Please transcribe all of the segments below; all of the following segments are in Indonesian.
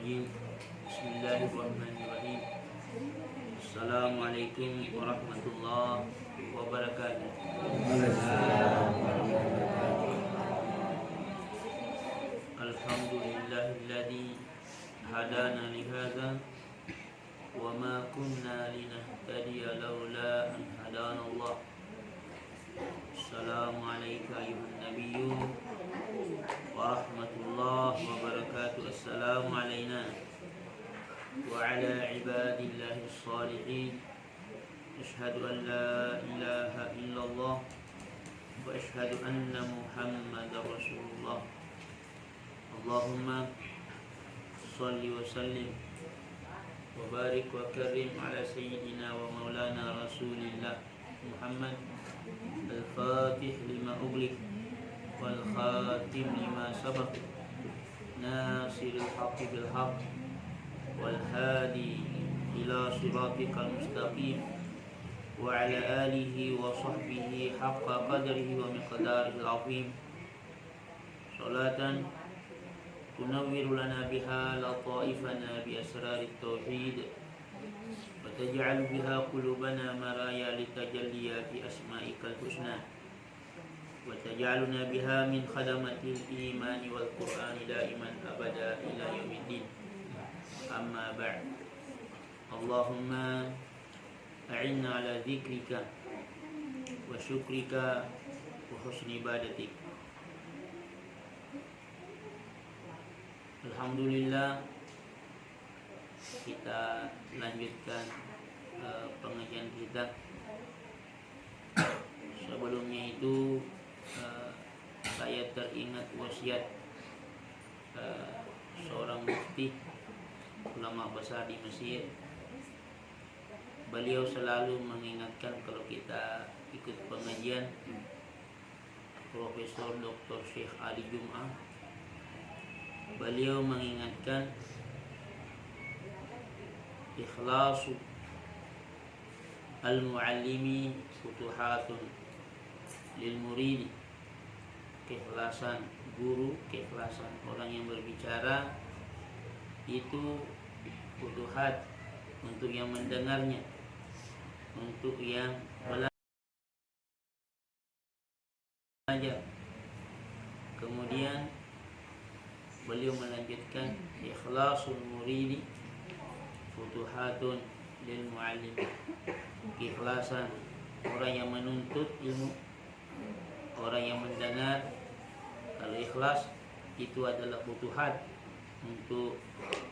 rajim. Bismillahirrahmanirrahim. Assalamualaikum warahmatullahi wabarakatuh. Alhamdulillahilladzi hadana li hadza wa ma kunna linahtadiya laula an hadana Allah. Assalamualaikum ayuhan nabiyyu wa rahmatullahi wa barakatuh. Assalamu alayna wa ala ibadillahi shalihin. Ashhadu an la ilaha illallah wa ashhadu anna Muhammadar Rasulullah. Allahumma salli wa sallim wa barik wa karim ala sayyidina wa maulana Rasulillah Muhammad al-Fatih lima ughliq wal khatim lima sabaq nasiril haqqi bil haqq wal hadi ila siratikal mustaqim wa ala alihi wa sahbihi haqqa qadrihi wa miqdarihil azim. Salatan tunawwiru lana biha lataifana bi asrarit tauhid wa taj'al biha qulubana maraya litajalliyati asma'ikal husna wa taj'aluna biha min khadamatil imani wal qur'ani daiman abada ila yaumiddin. Amma ba'd. Allahumma a'inna ala dzikrika wa syukrika wa husni ibadatik. Alhamdulillah, kita lanjutkan pengajian kita. Sebelumnya itu saya teringat wasiat seorang mufti ulama besar di Mesir. Beliau selalu mengingatkan kalau kita ikut pengajian Profesor Dr. Syekh Ali Jum'ah, beliau mengingatkan ikhlasu al-muallimi futuhatun lil muridi. Keikhlasan guru, keikhlasan orang yang berbicara itu futuhat untuk yang mendengarnya, untuk yang belajar. Kemudian beliau melanjutkan ikhlasul muridi futuhatun lil muallim. Keikhlasan orang yang menuntut ilmu, orang yang mendengar, kalau ikhlas itu adalah futuhat untuk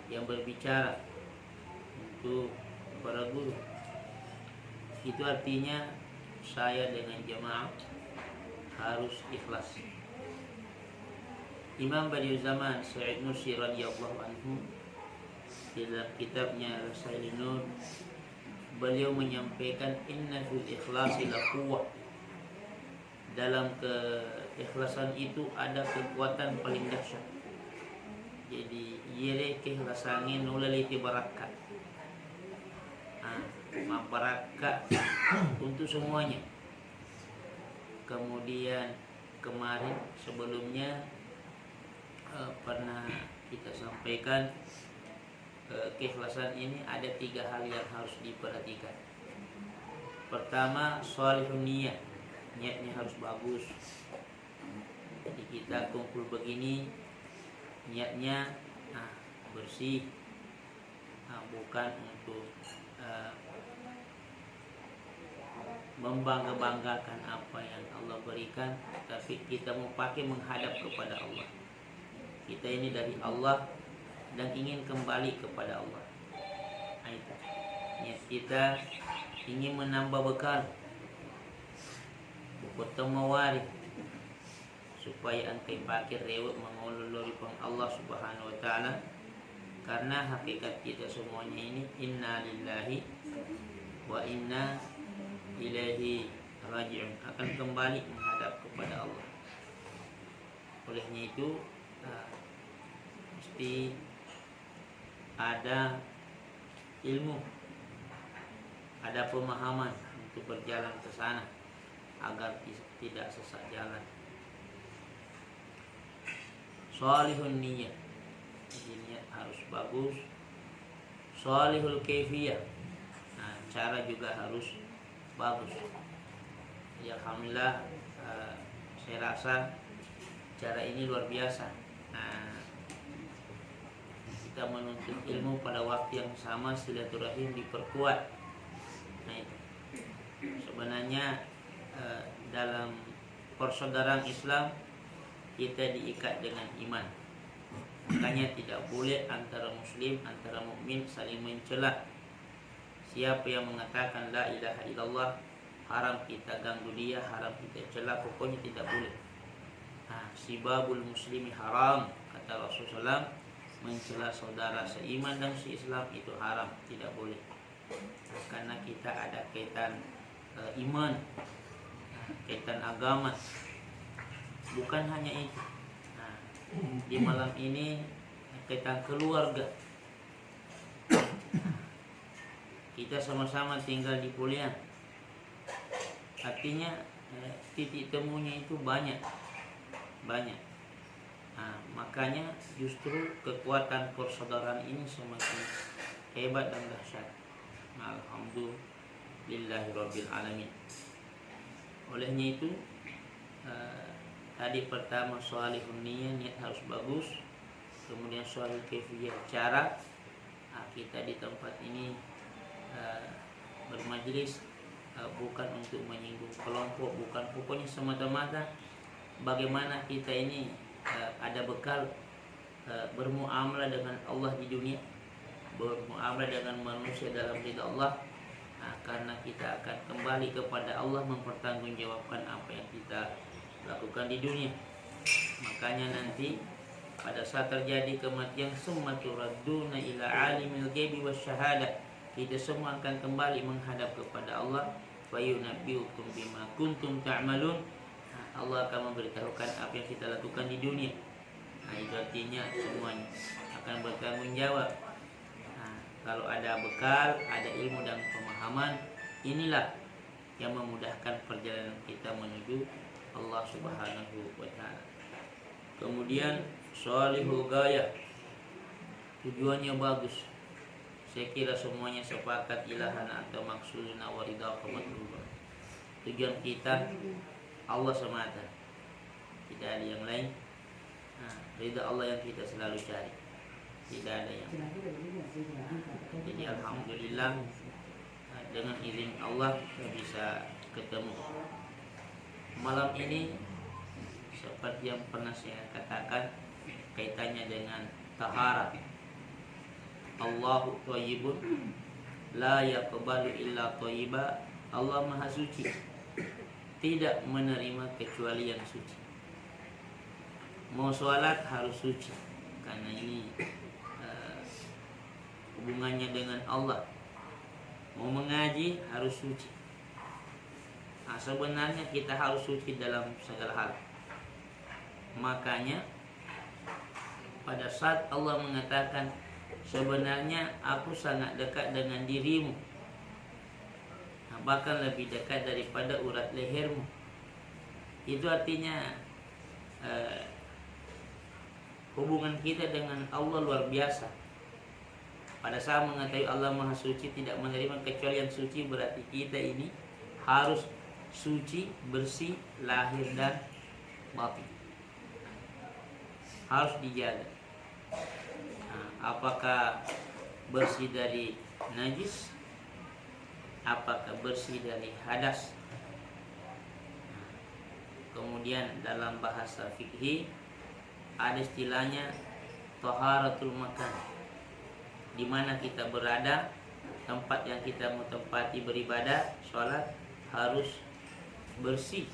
yang berbicara, untuk para guru. Itu artinya saya dengan jamaah harus ikhlas. Imam Badi'uz Zaman Sa'id Nursi radhiyallahu anhu dalam kitabnya Rasailun Nur, beliau menyampaikan inna fil ikhlasi la quwwah. Dalam keikhlasan itu ada kekuatan paling dahsyat. Jadi yere keikhlasannya nulaliti barakat. Barakat untuk semuanya. Kemudian kemarin sebelumnya pernah kita sampaikan keikhlasan ini ada 3 hal yang harus diperhatikan. Pertama, shalihun niyah, niatnya harus bagus. Jadi kita kumpul begini niatnya bersih, bukan untuk membangga-banggakan apa yang Allah berikan, tapi kita mau pakai menghadap kepada Allah. Kita ini dari Allah dan ingin kembali kepada Allah. Itu niat kita ingin menambah bekal, bertemu wari, supaya angkai pakir rewet mengulur pang Allah Subhanahu wa taala. Karena hakikat kita semuanya ini inna lillahi wa inna ilaihi raji'un, akan kembali menghadap kepada Allah. Olehnya itu mesti ada ilmu, ada pemahaman untuk berjalan ke sana agar tidak sesat jalan. Shalihun niyah, Jadi niat harus bagus. Shalihul kaifiyah, cara juga harus bagus. Ya alhamdulillah, saya rasa cara ini luar biasa. Kita menuntut ilmu pada waktu yang sama, silaturahim diperkuat. Itu sebenarnya dalam persaudaraan Islam kita diikat dengan iman. Makanya tidak boleh antara muslim, antara mukmin saling mencela. Siapa yang mengatakan la ilaha illallah, haram kita ganggu dia, haram kita cela, pokoknya tidak boleh. Sibabul muslimi haram, kata Rasulullah SAW, mencela saudara seiman dan seislam itu haram, tidak boleh. Karena kita ada kaitan iman, kaitan agama. Bukan hanya itu. Di malam ini kaitan keluarga. Kita sama-sama tinggal di Polian. Artinya titik temunya itu banyak. Makanya justru kekuatan persaudaraan ini semakin hebat dan dahsyat. Alhamdulillahirabbil alamin. Olehnya itu tadi pertama shalihun niyyah, niat harus bagus. Kemudian shalihul kaifiyah, cara kita di tempat ini bermajlis bukan untuk menyinggung kelompok, bukan, pokoknya semata-mata bagaimana kita ini ada bekal bermuamalah dengan Allah di dunia, bermuamalah dengan manusia dalam ridha Allah. Karena kita akan kembali kepada Allah, mempertanggungjawabkan apa yang kita lakukan di dunia. Makanya nanti pada saat terjadi kematian, summa turadduna ila alimil ghaibi wasyahadah, kita semua akan kembali menghadap kepada Allah. Wa yunabbiukum bima kuntum ta'malun, Allah akan memberitahukan apa yang kita lakukan di dunia. Itu artinya semuanya akan bertanggung jawab. Kalau ada bekal, ada ilmu dan pemahaman, inilah yang memudahkan perjalanan kita menuju Allah Subhanahu wa ta'ala. Kemudian shalihul ghayah, tujuannya bagus. Saya kira semuanya sepakat ilahan atau maksuduna wa ridha qamatullah. Tujuan kita Allah semata, tidak ada yang lain. Ridha Allah yang kita selalu cari, tidak ada yang lain. Jadi alhamdulillah, dengan izin Allah kita bisa ketemu malam ini. Seperti yang pernah saya katakan, kaitannya dengan taharah. Allahu thayyibun la yaqbalu illa thayyiba. Allah Maha Suci, tidak menerima kecuali yang suci. Mau sholat harus suci, karena ini hubungannya dengan Allah. Mau mengaji harus suci. Sebenarnya kita harus suci dalam segala hal. Makanya pada saat Allah mengatakan, sebenarnya aku sangat dekat dengan dirimu, bahkan lebih dekat daripada urat lehermu, itu artinya hubungan kita dengan Allah luar biasa. Pada saat mengetahui Allah Maha Suci, tidak menerima kecuali yang suci, berarti kita ini harus suci, bersih, lahir dan batin. Harus dijaga. Apakah bersih dari najis, apakah bersih dari hadas. Kemudian dalam bahasa fikih ada istilahnya taharatul makan, di mana kita berada, tempat yang kita mau tempati beribadah, sholat, harus bersih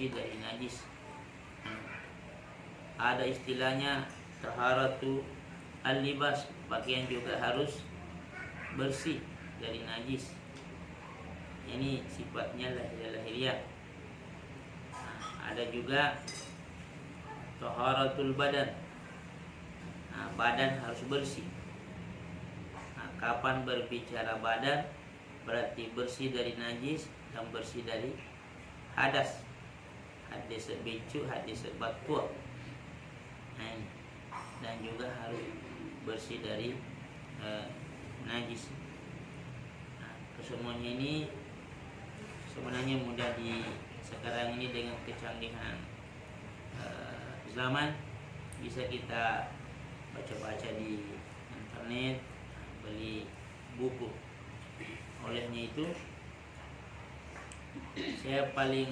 dari najis. Ada istilahnya taharatu al-libas, pakaian juga harus bersih dari najis. Ini sifatnya lahiriah. Ada juga taharatul badan. Badan harus bersih. Kapan berbicara badan, berarti bersih dari najis dan bersih dari hadas. Hadis becu, hadis batua. dan juga harus bersih dari najis. Nah, kesemuanya ini sebenarnya mudah di sekarang ini dengan kecanggihan zaman, bisa kita baca-baca di internet, beli buku. Olehnya itu saya paling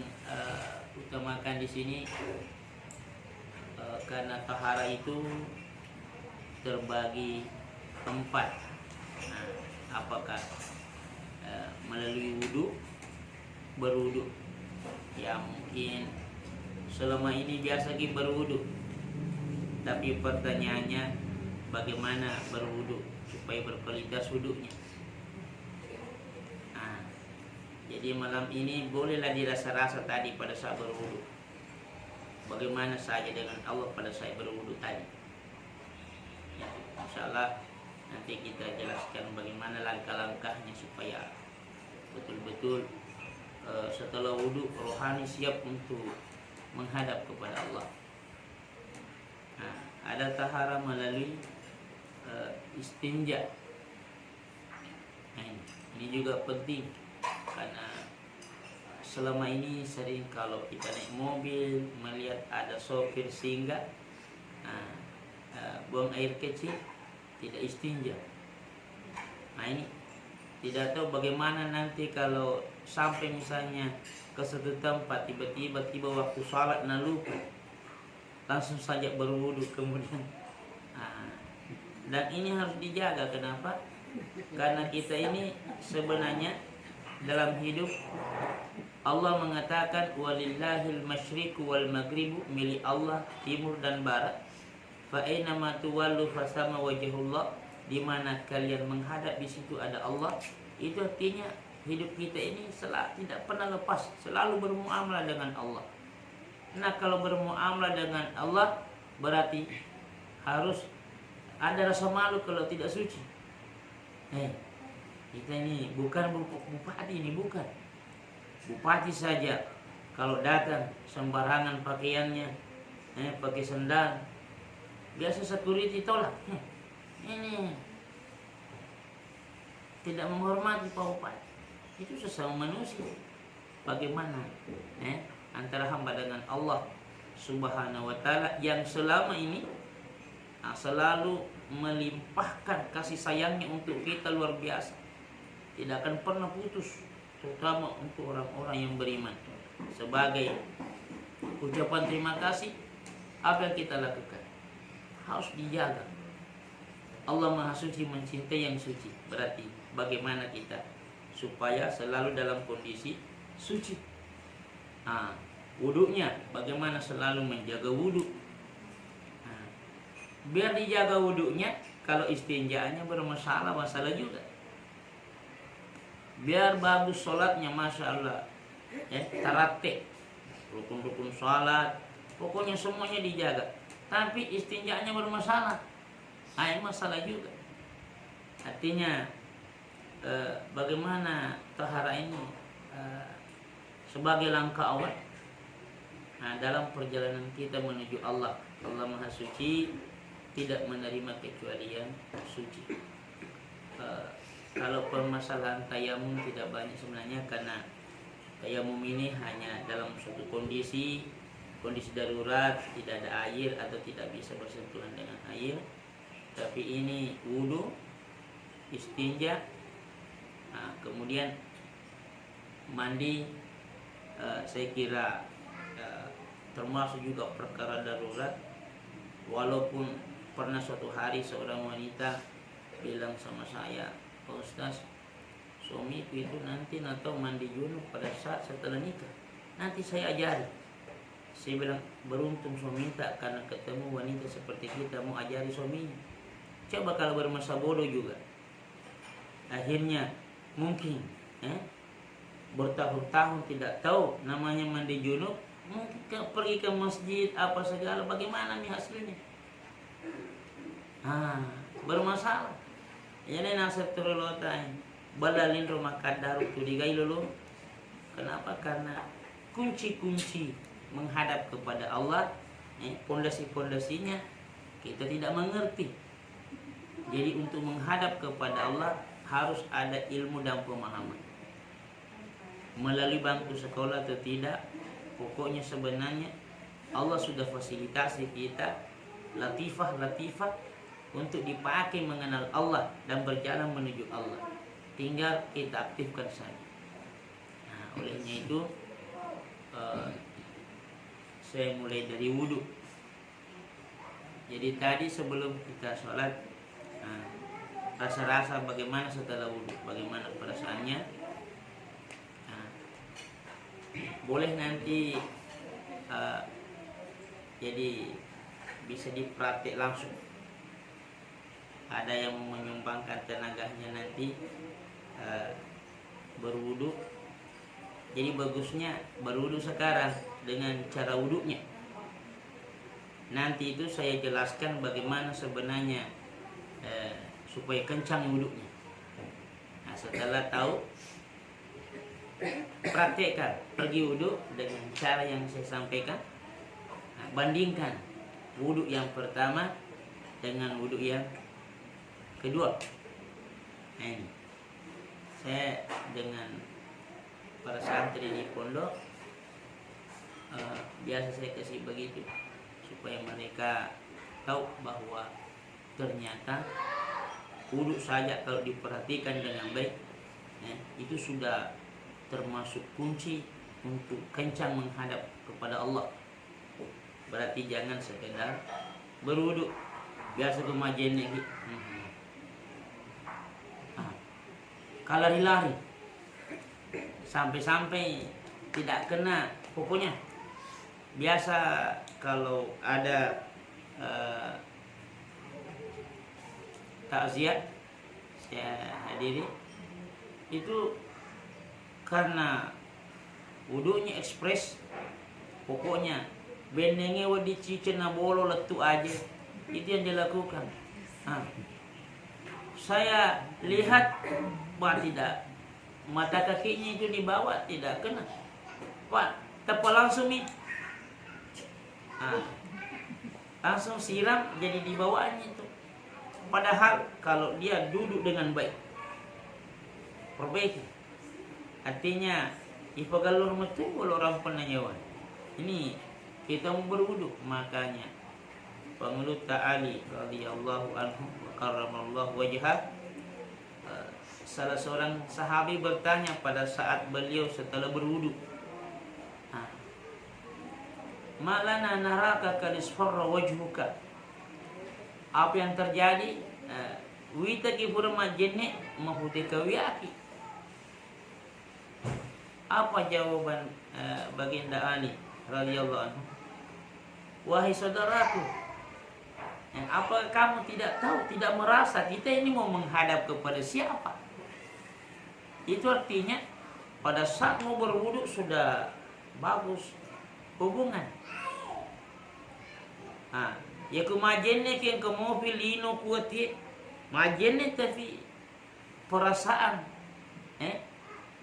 utamakan di sini karena tahara itu terbagi 4. Nah, apakah melalui wudu, berwudu? Ya mungkin selama ini biasa kita berwudu, tapi pertanyaannya bagaimana berwudu supaya berkualitas wudunya. Nah, jadi malam ini bolehlah dirasa-rasa tadi pada saat berwudu, bagaimana saja dengan Allah pada saat berwudu tadi. Ya, insyaallah nanti kita jelaskan bagaimana langkah-langkahnya supaya betul-betul setelah wudu rohani siap untuk menghadap kepada Allah. Nah, ada tahara melalui istinja. Nah, ini juga penting karena selama ini sering kalau kita naik mobil melihat ada sopir singgah, buang air kecil, tidak istinja. Nah, ini tidak tahu bagaimana nanti kalau sampai misalnya ke satu tempat tiba-tiba waktu sholat lupa, langsung saja berwudu kemudian. Dan ini harus dijaga. Kenapa? Karena kita ini sebenarnya dalam hidup Allah mengatakan walillahil masyriqu wal maghribu, milik Allah timur dan barat. Fa aina ma tuwallu fasama wajhullah, di mana kalian menghadap di situ ada Allah. Itu artinya hidup kita ini tidak pernah lepas, selalu bermuamalah dengan Allah. Nah, kalau bermuamalah dengan Allah berarti harus ada rasa malu kalau tidak suci. Kita ini bukan bupati, ini bukan bupati saja. Kalau datang sembarangan pakaiannya, pakai sendal, biasa security tolak. Ini tidak menghormati Pak Bupati. Itu sesama manusia. Bagaimana antara hamba dengan Allah Subhanahu wa ta'ala yang selama ini selalu melimpahkan kasih sayangnya untuk kita luar biasa, tidak akan pernah putus, terutama untuk orang-orang yang beriman. Sebagai ucapan terima kasih, apa yang kita lakukan harus dijaga. Allah Maha Suci mencintai yang suci. Berarti bagaimana kita supaya selalu dalam kondisi suci. Wudunya bagaimana selalu menjaga wudu. Biar dijaga wudunya, kalau istinjaannya bermasalah, masalah juga. Biar bagus sholatnya, masya Allah, tarate, rukun-rukun sholat, pokoknya semuanya dijaga. Tapi istinjaannya bermasalah, masalah juga. Artinya bagaimana tahara ini sebagai langkah awal dalam perjalanan kita menuju Allah. Allah Maha Suci, tidak menerima kecuali yang suci. Kalau permasalahan tayamum tidak banyak sebenarnya, karena tayamum ini hanya dalam suatu kondisi darurat, tidak ada air atau tidak bisa bersentuhan dengan air. Tapi ini wudu, istinja, kemudian mandi, saya kira termasuk juga perkara darurat. Walaupun pernah suatu hari seorang wanita bilang sama saya, Pak Ustaz, suamiku itu nanti atau mandi junub pada saat setelah nikah, nanti saya ajari. Saya bilang, beruntung suami tak, karena ketemu wanita seperti kita mau ajari suaminya. Coba kalau bermasa bodoh juga, akhirnya mungkin bertahun-tahun tidak tahu namanya mandi junub, mungkin pergi ke masjid apa segala, bagaimana nih hasilnya? Bermasalah. Jadi nasib terlotain balalin rumah kadar itu digai dulu. Kenapa? Karena kunci-kunci menghadap kepada Allah, pondasi-pondasinya kita tidak mengerti. Jadi untuk menghadap kepada Allah harus ada ilmu dan pemahaman. Melalui bangku sekolah atau tidak, pokoknya sebenarnya Allah sudah fasilitasi kita latifah-latifah untuk dipakai mengenal Allah dan berjalan menuju Allah. Tinggal kita aktifkan saja. Nah, olehnya itu saya mulai dari wudhu. Jadi tadi sebelum kita sholat, rasa-rasa bagaimana setelah wudhu, bagaimana perasaannya. Boleh nanti jadi bisa dipraktik langsung. Ada yang menyumbangkan tenaganya nanti berwudhu. Jadi bagusnya berwudhu sekarang dengan cara wudhunya. Nanti itu saya jelaskan bagaimana sebenarnya supaya kencang wudhunya. Nah, setelah tahu, praktekkan, pergi wudhu dengan cara yang saya sampaikan. Nah, bandingkan wudhu yang pertama dengan wudhu yang kedua. Nah, ini saya dengan para santri di pondok biasa saya kasih begitu supaya mereka tahu bahwa ternyata wudhu saja kalau diperhatikan dengan baik, itu sudah termasuk kunci untuk kencang menghadap kepada Allah. Berarti jangan sekedar berwudhu biasa kemajen lagi, lari-lari sampai-sampai tidak kena. Pokoknya biasa kalau ada takziah saya hadiri, itu karena wudhunya ekspres, pokoknya benenge wadi cicena bolo letu aja, itu yang dilakukan. Saya lihat Pak, tidak, mata kakinya itu dibawa tidak kena, Pak, tepa langsung nih, langsung siram jadi dibawanya itu. Padahal kalau dia duduk dengan baik, perbaiki. Artinya ipagalur metu kalau orang penanyawan. Ini kita mau berwudu, makanya Pengelut Ta'ali radhiyallahu anhu wa karramallahu wajhah, salah seorang sahabi bertanya pada saat beliau setelah berwudu, malana naraka kadisfarra wajhuka, apa yang terjadi? Wita kifurma jenne mahutika wiaki. Apa jawaban baginda Ali radhiyallahu anhu? Wahai saudaraku, apa kamu tidak tahu, tidak merasa kita ini mau menghadap kepada siapa? Itu artinya pada saat mau berwudu sudah bagus hubungan. Ya kemajenne yang kamu pilih kuati majenne tapi perasaan,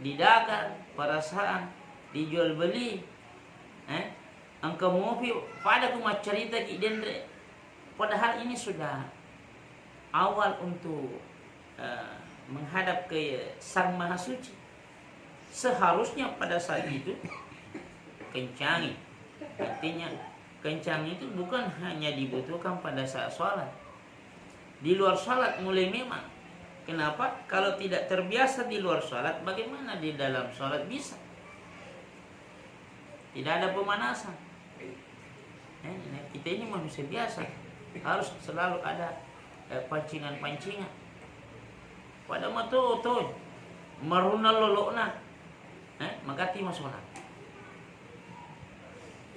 di dagang perasaan, dijual beli, angka mobil pada kuma cerita ki dendre. Padahal ini sudah awal untuk menghadap ke Sang Maha Suci. Seharusnya pada saat itu kencangi. Artinya kencang itu bukan hanya dibutuhkan pada saat sholat. Di luar sholat mulai memang. Kenapa? Kalau tidak terbiasa di luar sholat, bagaimana di dalam sholat bisa? Tidak ada pemanasan. Kita ini manusia biasa, harus selalu ada pancingan-pancingan. Pada matu maruna lolokna, maka timah sholat.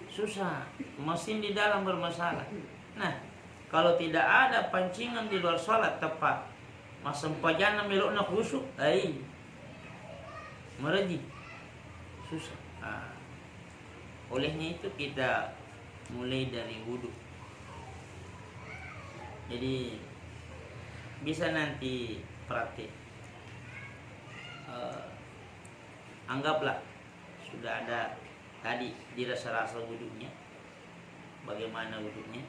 Susah, mesin di dalam bermasalah. Nah, kalau tidak ada pancingan di luar sholat tepat, masa pajana melokna khusyuk, mereji, susah. Olehnya itu kita mulai dari wudhu. Jadi bisa nanti praktik. Anggaplah sudah ada tadi dirasa-rasa wudhunya, bagaimana wudhunya.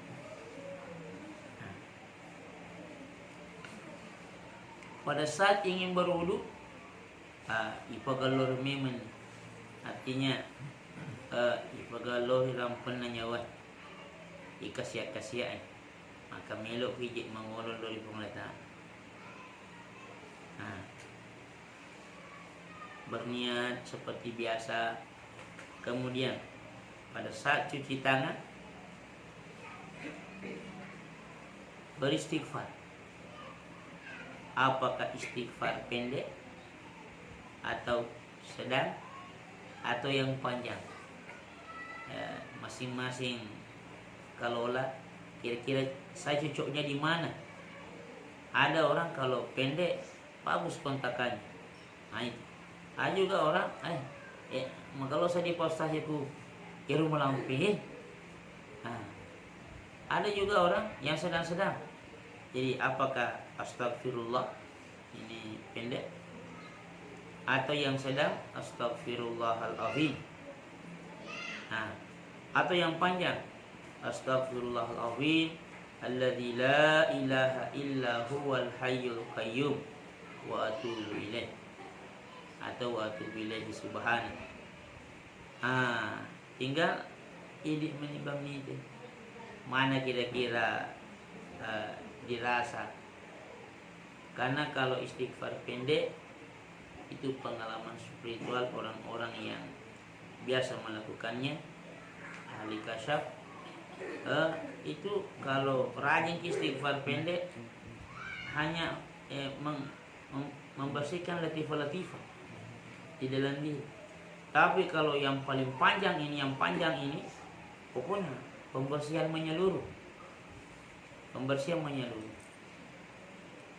pada saat ingin berwudu, ipagalor memen, artinya ipagalor rampan nyawa, ikasia-kasia, maka melok hijik mengolol dari penglihatan. Berniat seperti biasa. Kemudian pada saat cuci tangan beristighfar. Apakah istighfar pendek atau sedang atau yang panjang? Masing-masing kelola kira-kira saya cocoknya di mana. Ada orang kalau pendek bagus kontakannya. Ada juga orang kalau saya di postasiku kirim melampihin. Ada juga orang yang sedang-sedang. Jadi apakah astagfirullah ini pendek atau yang sedang astagfirullahalazim? Atau yang panjang astagfirullahalazim alladzi la ilaha illa huwal hayyul qayyum wa atubu ilaih atau wa atubu ilaihi subhanahu. Tinggal ini menimbang itu mana kira-kira dirasa. Karena kalau istighfar pendek itu pengalaman spiritual orang-orang yang biasa melakukannya, ahli kasyaf. Itu kalau rajin istighfar pendek hanya membersihkan latifah-latifah di dalam diri. Tapi kalau yang paling panjang ini, pokoknya pembersihan menyeluruh.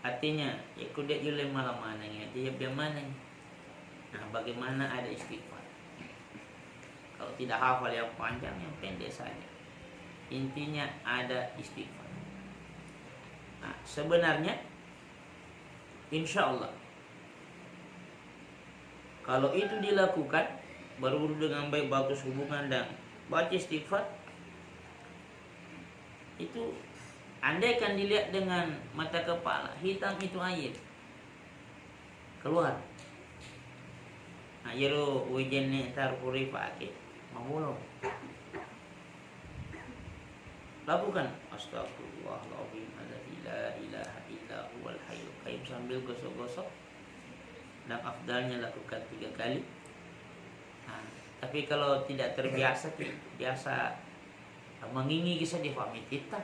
Artinya ya kudet julai malam mana dia bagaimana? Bagaimana ada istighfar? Kalau tidak hafal yang panjang, yang pendek saja. Intinya ada istighfar. Sebenarnya insya Allah kalau itu dilakukan, berwudu dengan baik, bagus hubungan dan baca istighfar, itu andaikan dilihat dengan mata kepala, hitam itu air keluar. Yero wejene tarpuri pakai mamulong. Lakukan astagfirullahaladzim alladzi la ilaha illa huwal hayyul qayyum sambil gosok-gosok, dan afdalnya lakukan 3 kali. Tapi kalau tidak terbiasa, biasa mengingi kisah difahami kita.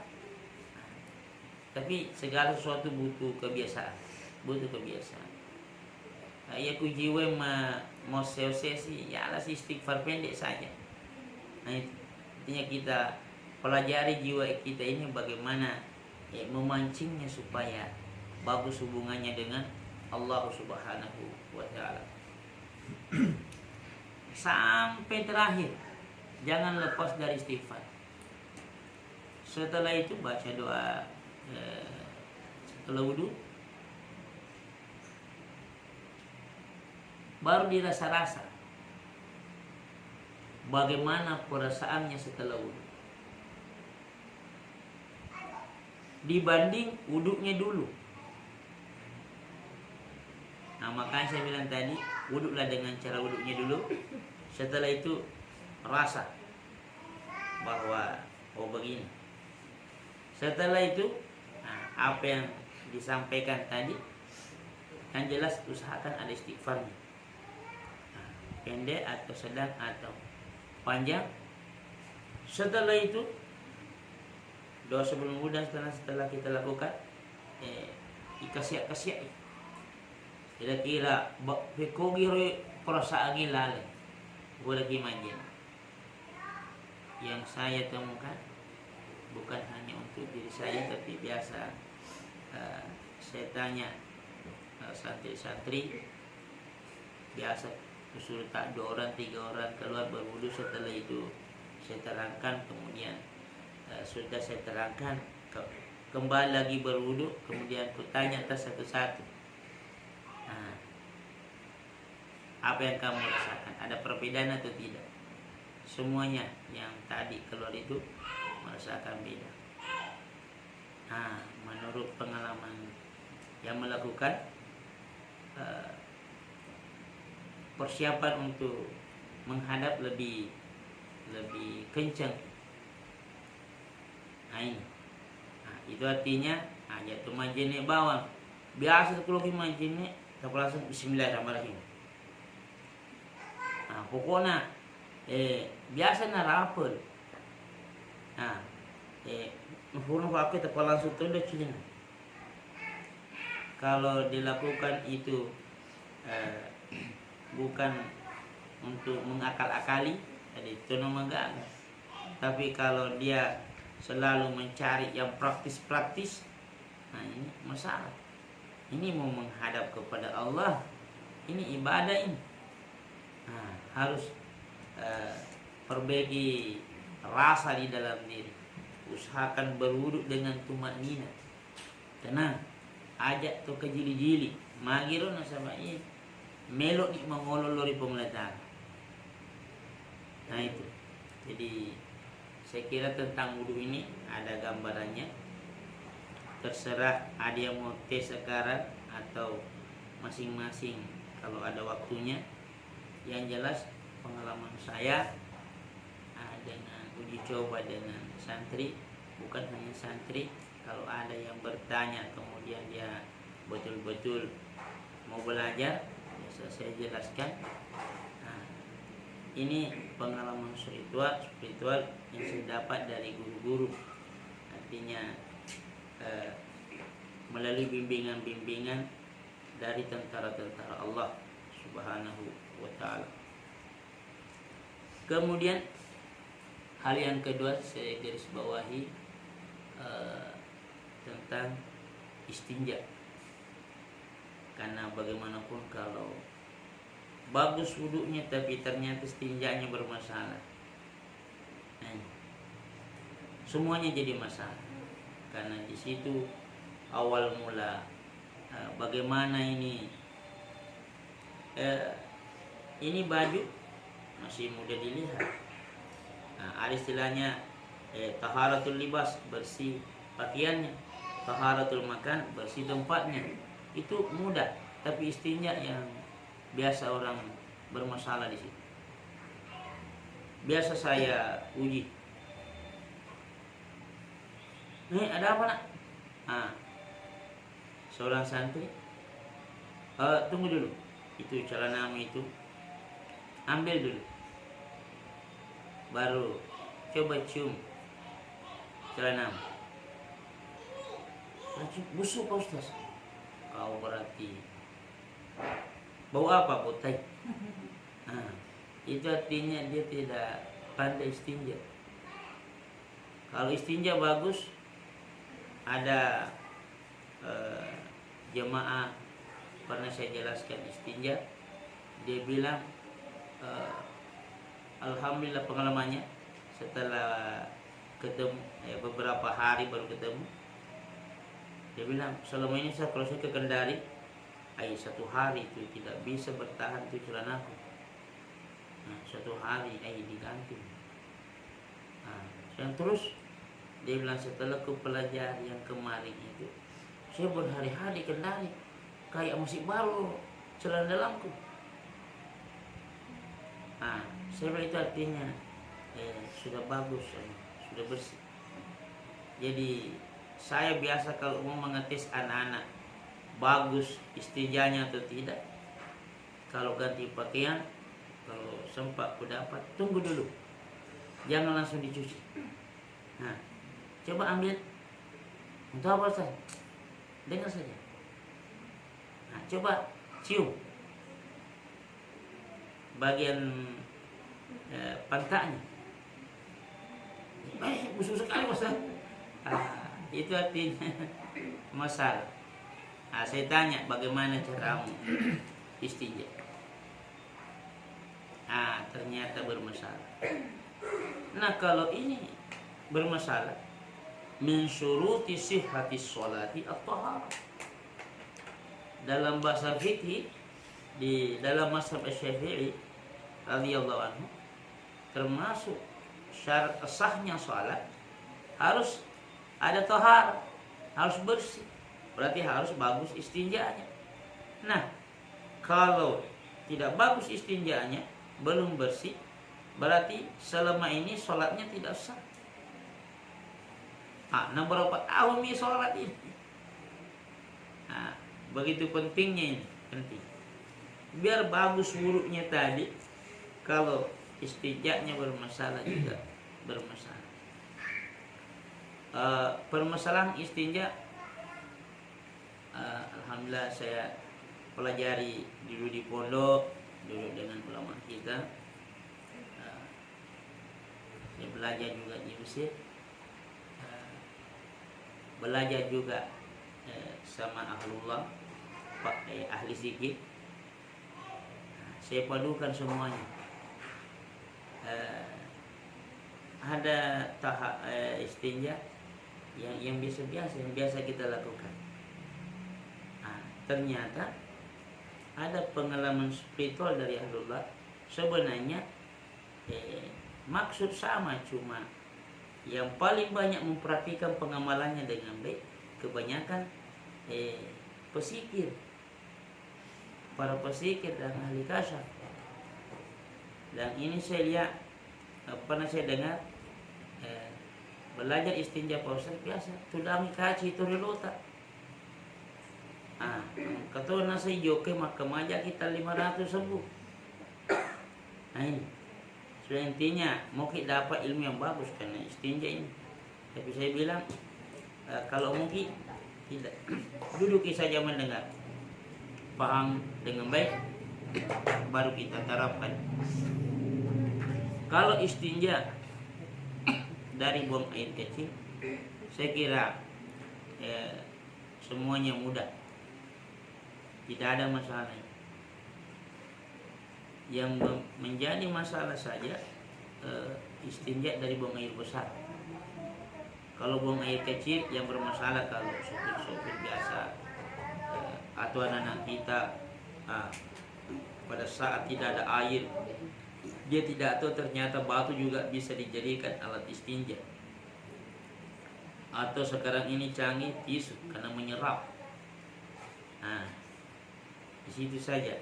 Tapi segala sesuatu butuh kebiasaan. Ya ku jiwa mau sesi ya alas istighfar pendek saja. Intinya kita pelajari jiwa kita ini bagaimana memancingnya supaya bagus hubungannya dengan Allah Subhanahu wa ta'ala. Sampai terakhir jangan lepas dari istighfar. Setelah itu baca doa setelah wudu, baru dirasa-rasa bagaimana perasaannya setelah wudu dibanding wudunya dulu. Makanya saya bilang tadi, wudulah dengan cara wudunya dulu. Setelah itu rasa bahwa begini. Setelah itu apa yang disampaikan tadi kan jelas, usahakan ada istighfarnya. Pendek atau sedang atau panjang. Setelah itu doa sebelum wudu, setelah kita lakukan ikasya kira-kira bekogiri perasaan gilale boleh gimana. Yang saya temukan bukan hanya untuk diri saya, tapi biasa saya tanya santri-santri, biasa usul tak 2 orang 3 orang keluar berwudu. Setelah itu saya terangkan, kemudian sudah saya terangkan kembali lagi berwudu, kemudian kutanya atas satu-satu, apa yang kamu rasakan, ada perbedaan atau tidak? Semuanya yang tadi keluar itu merasakan beda. Menurut pengalaman yang melakukan, persiapan untuk menghadap lebih kencang. Nah ini, itu artinya jatuh majene bawang. Biasa kalau kita majene, kita langsung Bismillahirrahmanirrahim. Pokoknya biasa na rapel. Nuhurun pakai kita langsung tunda cilina. Kalau dilakukan itu bukan untuk mengakal-akali, jadi itu namanya. Tapi kalau dia selalu mencari yang praktis-praktis, ini masalah. Ini mau menghadap kepada Allah, ini ibadah ini. Harus perbaiki rasa di dalam diri. Usahakan berwuduk dengan tumanina, tenang. Ajak tu ke jili-jili, magiro na sama ini. Melok ni mengololori pemelajaran. Nah itu. Jadi saya kira tentang wudhu ini ada gambarannya. Terserah ada yang mau tes sekarang atau masing-masing kalau ada waktunya. Yang jelas pengalaman saya dengan uji coba dengan santri, bukan hanya santri. Kalau ada yang bertanya kemudian dia betul-betul mau belajar, biasa saya jelaskan. Ini pengalaman spiritual yang saya dapat dari guru-guru. Artinya melalui bimbingan-bimbingan dari tentara-tentara Allah Subhanahu wa ta'ala. Kemudian hal yang kedua saya garis bawahi tentang istinja. Karena bagaimanapun kalau bagus wudunya tapi ternyata istinjanya bermasalah, semuanya jadi masalah. Karena di situ awal mula bagaimana ini baju masih mudah dilihat. Ada istilahnya taharatul libas, bersih pakaiannya, taharatul makan, bersih tempatnya. Itu mudah, tapi istinja yang biasa orang bermasalah di situ. Biasa saya uji. Ada apa nak? Seorang santri, tunggu dulu. Itu celanamu itu, ambil dulu. Baru coba cium celanamu. Busuk Pak Ustaz. Kau berarti bau apa potai? Itu artinya dia tidak pandai istinja. Kalau istinja bagus, ada jemaah pernah saya jelaskan istinja, dia bilang alhamdulillah pengalamannya setelah ketemu beberapa hari baru ketemu. Dia bilang selama ini kalau saya ke Kendari, satu hari itu tidak bisa bertahan itu celanaku. Satu hari diganti. Dan terus dia bilang setelah ku pelajari yang kemarin itu, saya berhari-hari Kendari kayak masih baru celana dalamku. Saya bilang itu artinya sudah bagus, sudah bersih. Jadi saya biasa kalau mau mengetes anak-anak bagus istinjanya atau tidak, kalau ganti pakaian, kalau sempat ku dapat, tunggu dulu, jangan langsung dicuci. Coba ambil untuk apa Ustaz? Dengar saja. Coba cium bagian pantatnya. Busuk sekali Ustaz. Itu artinya masalah. Saya tanya bagaimana caramu istinja. Ternyata bermasalah. Nah kalau ini bermasalah, min syuruti sihhati sholati at-taharah. Dalam bahasa fikih di dalam mazhab Syafi'i radhiyallahu anhu, termasuk syarat sahnya salat harus ada tahar, harus bersih. Berarti harus bagus istinjanya. Nah, Kalau tidak bagus istinjanya, belum bersih, berarti selama ini sholatnya tidak sah. Nah, berapa tahun nih sholat ini? Nah, begitu pentingnya ini, penting. Biar bagus wudhunya tadi, kalau istinjanya bermasalah juga bermasalah. Permasalahan istinja, alhamdulillah saya pelajari dulu di pondok, dulu dengan ulama kita. Saya belajar juga di Mesir, belajar juga sama ahlullah, ahli zikir. Saya padukan semuanya. Ada tahap istinja yang biasa kita lakukan. Ternyata ada pengalaman spiritual dari ahlullah. Sebenarnya maksud sama, cuma yang paling banyak memperhatikan pengamalannya dengan baik kebanyakan pesikir, para pesikir dan ahli kasyaf. Dan ini saya lihat, pernah saya dengar belajar istinja Pak Ustaz biasa tudang kaci itu relota. Kata nasi joke maka maja kita 500 sembuh. Nah ini sudah intinya mau kita dapat ilmu yang bagus karena istinja ini. Tapi saya bilang kalau mungkin tidak duduk saja mendengar, paham dengan baik, baru kita terapkan. Kalau istinja dari buang air kecil, saya kira semuanya mudah, tidak ada masalah. Yang menjadi masalah saja istinja dari buang air besar. Kalau buang air kecil yang bermasalah kalau sopir biasa atau anak-anak kita pada saat tidak ada air, dia tidak tahu ternyata batu juga bisa dijadikan alat istinja. Atau sekarang ini canggih tisu karena menyerap. Di situ saja.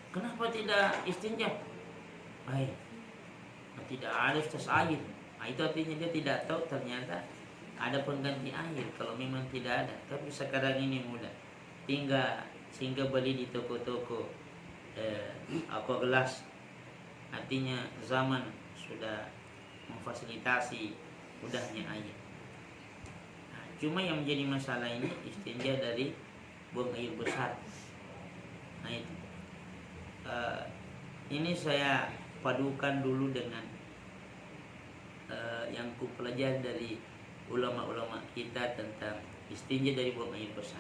Kenapa tidak istinja? Baik, tidak ada tes air. Itu artinya dia tidak tahu ternyata ada pengganti air. Kalau memang tidak ada, tapi sekarang ini mudah. Sehingga beli di toko-toko aqua gelas. Artinya zaman sudah memfasilitasi mudahnya air. Cuma yang menjadi masalah ini istinja dari buang air besar. Itu. Ini saya padukan dulu dengan yang ku pelajari dari ulama-ulama kita tentang istinja dari buang air besar.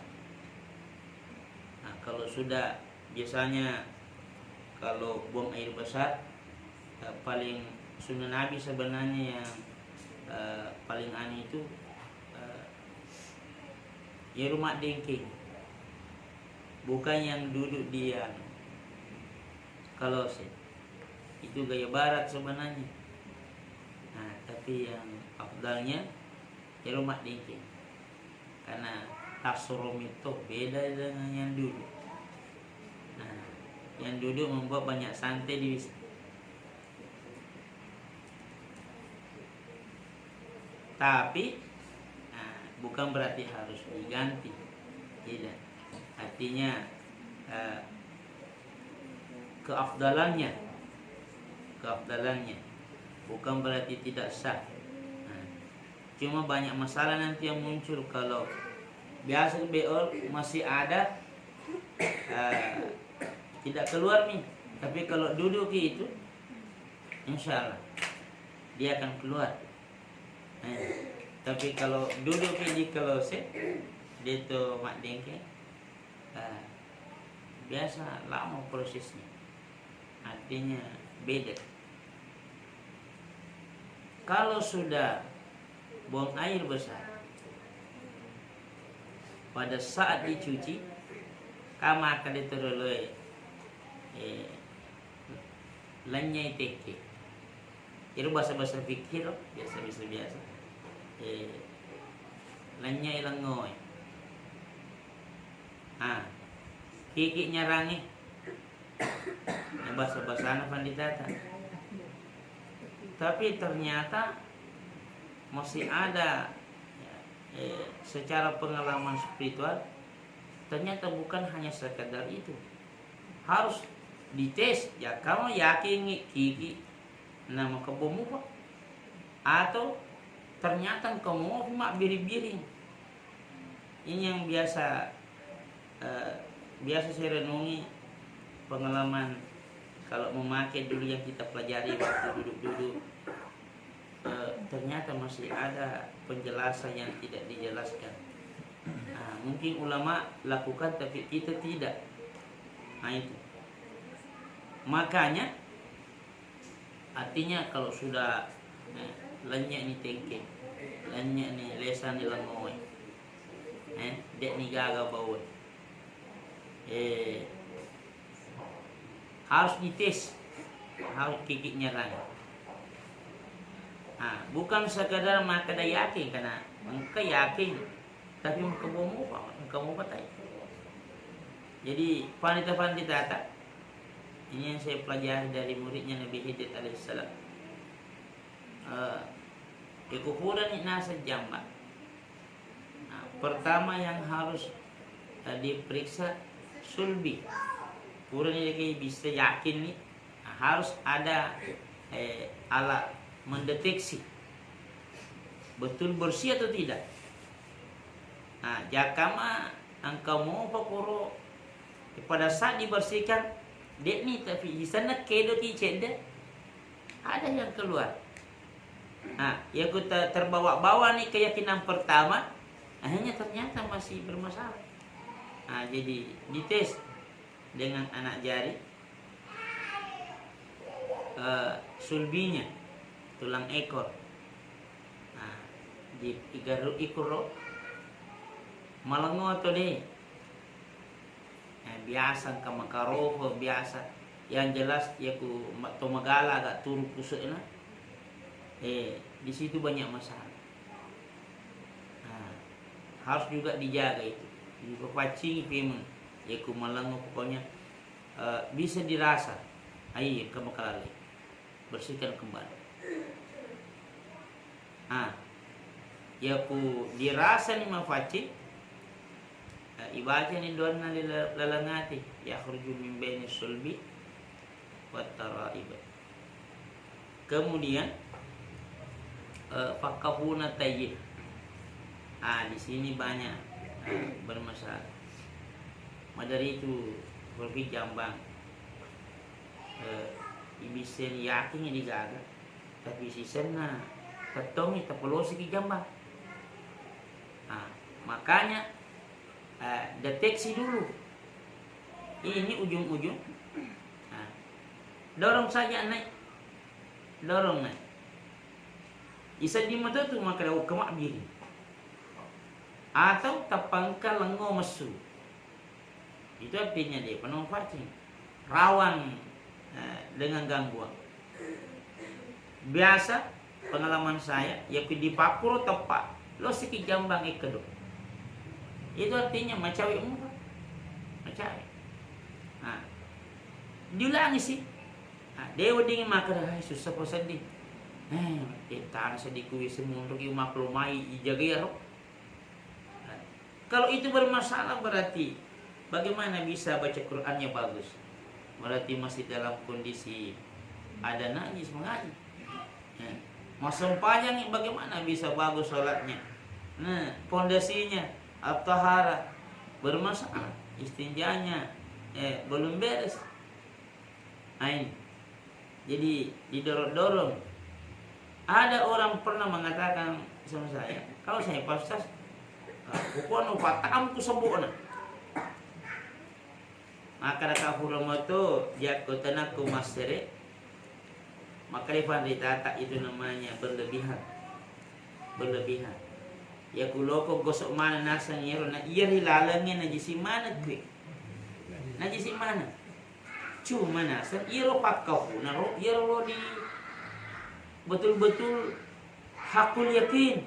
Kalau sudah biasanya kalau buang air besar paling sunnah Nabi sebenarnya yang paling aneh itu ya rumah dengking, bukan yang duduk dia. Kalau itu gaya barat sebenarnya. Tapi yang afdalnya ya rumah dengking, karena tasrum itu beda dengan yang duduk. Yang duduk membuat banyak santai di wisata. Tapi bukan berarti harus diganti, tidak. Artinya keafdalannya bukan berarti tidak sah. Cuma banyak masalah nanti yang muncul kalau biasa beol masih ada tidak keluar nih, tapi kalau duduk itu insya Allah dia akan keluar. Tapi kalau duduk di kloset dia tuh mak dengke, biasa lama prosesnya, artinya beda. Kalau sudah buang air besar, pada saat dicuci kama akan diteroleh lanyai teke. Itu bahasa-bahasa fikir biasa. Lanyai langoy. Kiki nyarangi bahasa-bahasa panditata. Tapi ternyata masih ada secara pengalaman spiritual, ternyata bukan hanya sekadar itu, harus dites. Ya kamu yakin kiki nama kebomu pak, atau ternyata kamu mak biri-biri. Ini yang biasa saya renungi pengalaman kalau memakai dulu yang kita pelajari waktu duduk-duduk. Ternyata masih ada penjelasan yang tidak dijelaskan. Mungkin ulama lakukan tapi kita tidak. Itu makanya artinya kalau sudah lenyak ni tengke, lenyak ni lesan ni lengoy, dek ni gaga bau, harus dites, harus kikiknya kan. Bukan sekadar maka dah yakin, karena engkau yakin tapi kamu apa Jadi pandita ini yang saya pelajari dari muridnya Nabi Khidir alaihissalam. Kekufuran ini nasa jamba. Pertama yang harus diperiksa sulbi. Kurang ini bisa yakin nih, harus ada alat mendeteksi betul bersih atau tidak. Jakama engkau mau pakuro pada saat dibersihkan dek ni tapi di sana kedo ti ceda ada yang keluar. Ya kita terbawa-bawa nih keyakinan pertama, akhirnya ternyata masih bermasalah. Jadi dites dengan anak jari, sulbinya, tulang ekor, di igaru ikuro malango atau deh, biasa kamakaroho biasa, yang jelas ya ku tomagala agak turu kusena, di situ banyak masalah. Harus juga dijaga itu, juga pacing pimun, ya ku malango pokoknya bisa dirasa, ayo kamakala bersihkan kembali. Ya ku dirasa ni mafacing. Ibaca ni doan na lalangati yakhruju min baini sulbi wat taraib. Kemudian fakahuna tayyib. Di sini banyak bermasalah. Madari itu pergi jambang. Ibisen yakin ni digaga. Tapi sisena ketongi tapolosi ki jambang. Makanya deteksi dulu. Ini ujung-ujung. Dorong saja naik. Dorong naik. Isa di mata tu maka dah kemak biri. Atau tapangka lengo mesu. Itu artinya dia penuh facing. Rawan dengan gangguan. Biasa pengalaman saya, ya di papuro tepat. Lo sikit jambang ikedo. Itu artinya macawi umur. Macawi. Diulangi sih. Dewa dingin makar susah po sedih. Tangan sedih kuwi semua untuk maklumai ijaga ya roh. Kalau itu bermasalah berarti bagaimana bisa baca Qur'annya bagus? Berarti masih dalam kondisi ada najis mengaji. Mau sempayang bagaimana bisa bagus sholatnya? Pondasinya at-tahara bermasalah, istinjanya belum beres. Jadi didorong-dorong. Ada orang pernah mengatakan sama saya, kalau saya pastas, pokoknya patam ku sebutna. Maka kata huramato jakotana ku masere. Maka ditata itu namanya berlebihan. Berlebihan. Ya kuloko gosok mana nasa nyero na iya hilalangnya najisi mana kwe. Najisi mana? Cuma nasa iro pakau naro iro di betul-betul hakul yakin.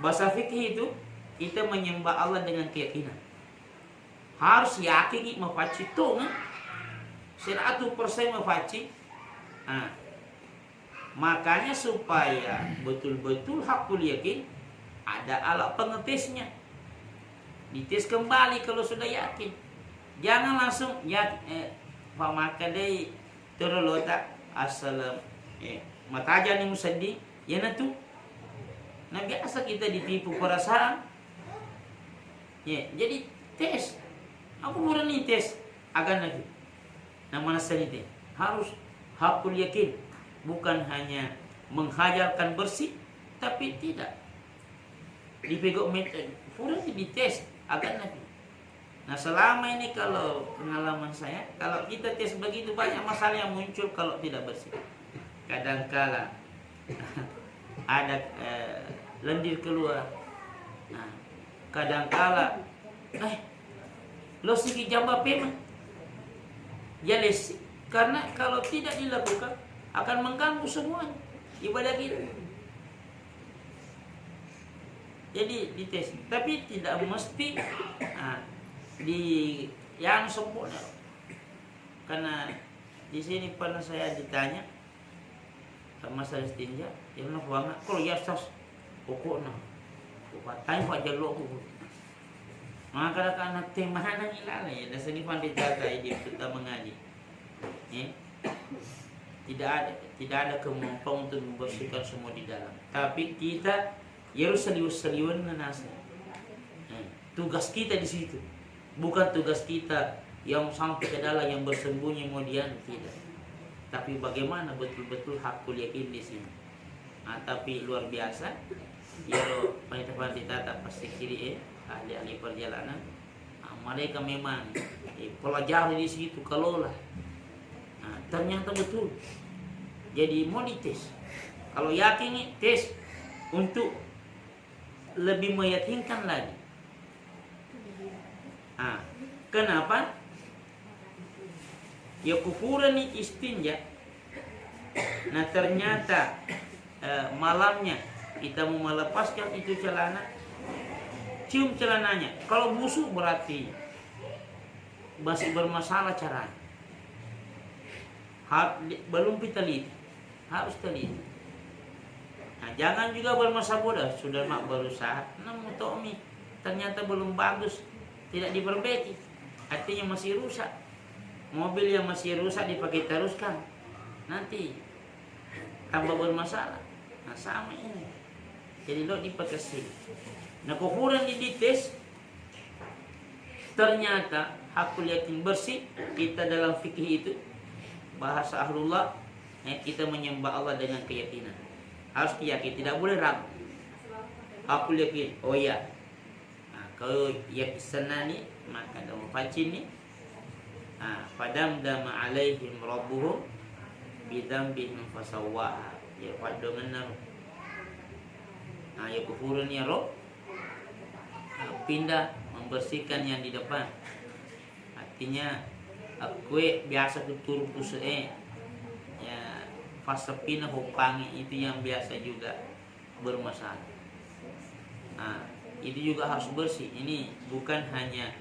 Bahasa fikih itu kita menyembah Allah dengan keyakinan. Harus yakin mau pacito 100% mafaci. Makanya supaya betul-betul hakul yakin, ada alat pengetesnya. Dites kembali kalau sudah yakin. Jangan langsung pamaka deh terlota asal mataja ni musadi ya natu. Nah biasa kita ditipu perasaan. Ya, jadi tes. Aku murni tes agan lagi. Nah mana teh harus hakul yakin, bukan hanya menghajarkan bersih, tapi tidak dipegok metode. Purani dites agan lagi. Nah selama ini kalau pengalaman saya, kalau kita tes begitu banyak masalah yang muncul kalau tidak bersih. Kadangkala ada lendir keluar. Nah, kadangkala lo siki jamba pema. Ya lesi. Karena kalau tidak dilakukan akan mengganggu semuanya ibadah kita. Jadi dites, tapi tidak mesti di yang sempurna. Karena di sini pernah saya ditanya masalah istinja, yang nak buang kalau ya sas pokok na, tanya pak jalur aku. Maka anak tema nang ilala ya, dan seni pandai jaga ini kita mengaji. Tidak ada kemampuan untuk membersihkan semua di dalam. Tapi kita harus serius-seriusan nasi. Tugas kita di situ. Bukan tugas kita yang sampai ke dalam yang bersembunyi kemudian tidak. Tapi bagaimana betul-betul hakul yakin di sini. Tapi luar biasa. Ya panitia tak pasti kiri ahli-ahli perjalanan. Mereka memang pelajari di situ kelola. Ternyata betul. Jadi mau dites. Kalau yakin nih tes untuk lebih meyakinkan lagi. Kenapa? Ya kufuran nih istinja. Nah ternyata malamnya kita mau melepaskan itu celana, cium celananya. Kalau busuk berarti masih bermasalah caranya. Belum kita lihat, harus teliti. Nah jangan juga bermasa bodoh. Sudah mak berusaha, namun Tommy ternyata belum bagus, tidak diperbaiki, artinya masih rusak. Mobil yang masih rusak dipakai teruskan, nanti tambah bermasalah. Nah sama ini. Jadi lo dipakai sih. Nah kufuran dites, ternyata hakul yakin bersih. Kita dalam fikih itu bahasa ahlullah, kita menyembah Allah dengan keyakinan. Harus yakin, tidak boleh ragu. Hakul yakin, oh ya. Nah, kalau yakin senani maka dalam facin ni. Padam dama alaihim rabbuhum bidambihim fasawwaha. Ya pada benar. Ya kufurun ya roh. Pindah membersihkan yang di depan. Artinya aku biasa tutur pusee. Ya fasapina hupangi itu yang biasa juga bermasalah. Itu juga harus bersih. Ini bukan hanya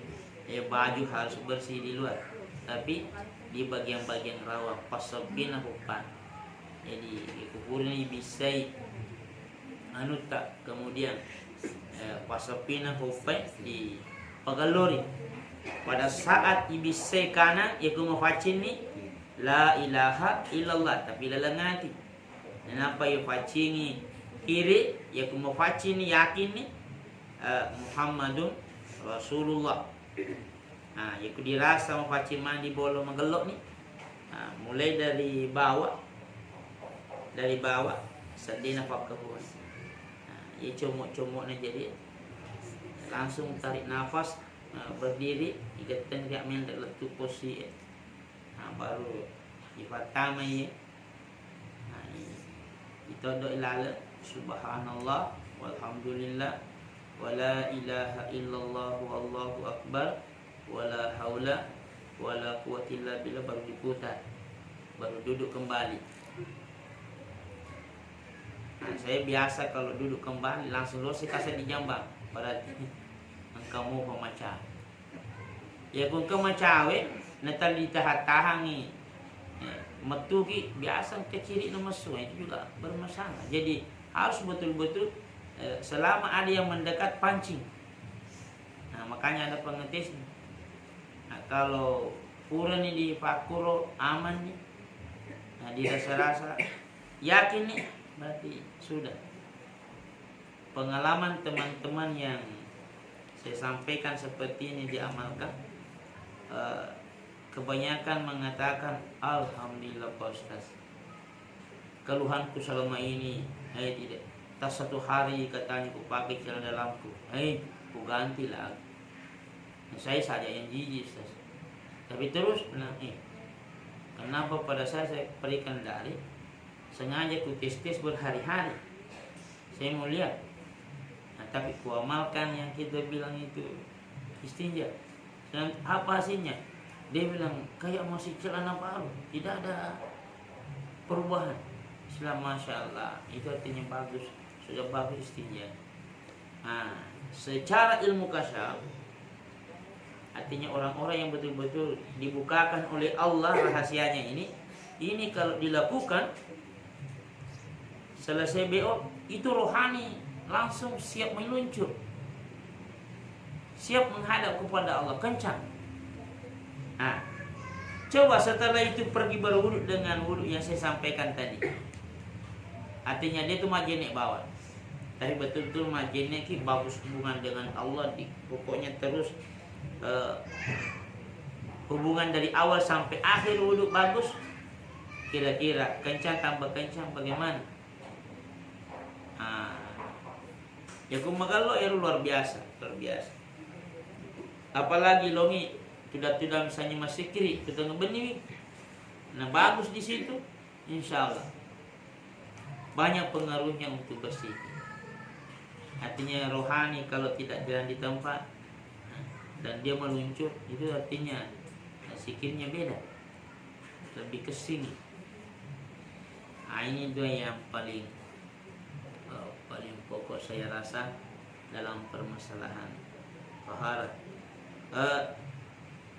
baju harus bersih di luar, tapi di bagian-bagian rawa pasabina hupan. Jadi kufurin bisa tak kemudian pasabina hupan di pagalori pada saat ibisai kana yaku mafacin ni la ilaha illallah, tapi lalangati. Dan apa yang facini kiri yaku mafacin ni yakin ni Muhammadun Rasulullah. Yaku dirasa mafacin mandi bolo magelok ni. Mulai dari bawah sedina pakahuan. Ya comok-comok na jadi langsung tarik nafas, berdiri, ikatan gak main tak letup posisi. Baru ifatama ya. Itu doa ilala subhanallah walhamdulillah wala ilaha illallah wallahu akbar wala haula wala quwwata illa billah, baru diputar, baru duduk kembali. Saya biasa kalau duduk kembali langsung losi kasih di jambang, berarti engkau mau pemacah. Ya kung kau macawe Natal ditahan-tahangi metu ki biasa keciri nomor itu juga bermasalah. Jadi harus betul-betul selama ada yang mendekat pancing. Nah, makanya ada pengetis. Nah, kalau pura nih di Pakuro aman nih. Nah, di rasa-rasa yakin nih berarti sudah. Pengalaman teman-teman yang saya sampaikan seperti ini diamalkan, kebanyakan mengatakan alhamdulillah Pak Ustaz, keluhanku selama ini tidak tak satu hari katanya ku pakai celana dalamku ku ganti lah. Nah, saya saja yang jijik Ustaz. Tapi terus kenapa pada saya berikan dari sengaja ku tes berhari-hari, saya mau lihat. Nah, tapi ku amalkan yang kita bilang itu istinja. Dan apa hasilnya? Dia bilang kayak masih celana baru, tidak ada perubahan. Islam Masya Allah, itu artinya bagus, sudah bagus istinja. Nah, secara ilmu kasyaf, artinya orang-orang yang betul-betul dibukakan oleh Allah rahasianya ini kalau dilakukan selesai BO itu rohani langsung siap meluncur, siap menghadap kepada Allah kencang. Nah, coba setelah itu pergi berwuduk dengan wuduk yang saya sampaikan tadi. Artinya dia itu majenek bawah. Tapi betul-betul majenek ki bagus hubungan dengan Allah, pokoknya terus hubungan dari awal sampai akhir wuduk bagus. Kira-kira kencang tambah kencang bagaimana? Ya kumagalo luar biasa, luar biasa. Apalagi longi tidak misalnya masih kiri kita ngebeni, nah bagus di situ, insya Allah banyak pengaruhnya untuk bersih. Artinya rohani kalau tidak jalan di tempat dan dia meluncur, itu artinya sikirnya beda, lebih ke sini. Nah, ini dua yang paling pokok saya rasa dalam permasalahan taharah.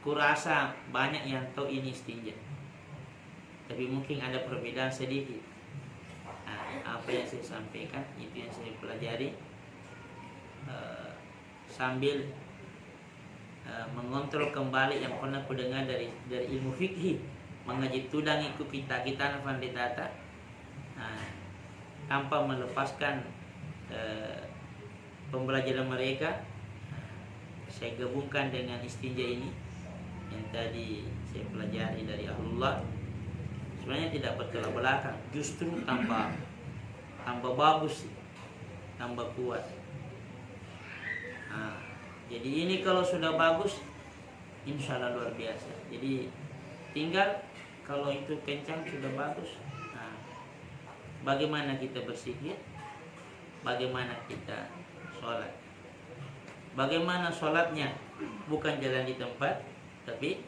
Kurasa banyak yang tahu ini istinja, tapi mungkin ada perbedaan sedikit. Apa yang saya sampaikan itu yang saya pelajari sambil mengontrol kembali yang pernah ku dengar dari ilmu fikih, mengaji tudang ikut kita panditata, tanpa melepaskan pembelajaran mereka. Saya gabungkan dengan istinja ini yang tadi saya pelajari dari Ahlullah. Sebenarnya tidak bertolak belakang, justru tambah bagus, tambah kuat. Nah, jadi ini kalau sudah bagus, insya Allah luar biasa. Jadi tinggal kalau itu kencang sudah bagus. Nah, bagaimana kita berzikir? Bagaimana kita sholat? Bagaimana sholatnya? Bukan jalan di tempat, tapi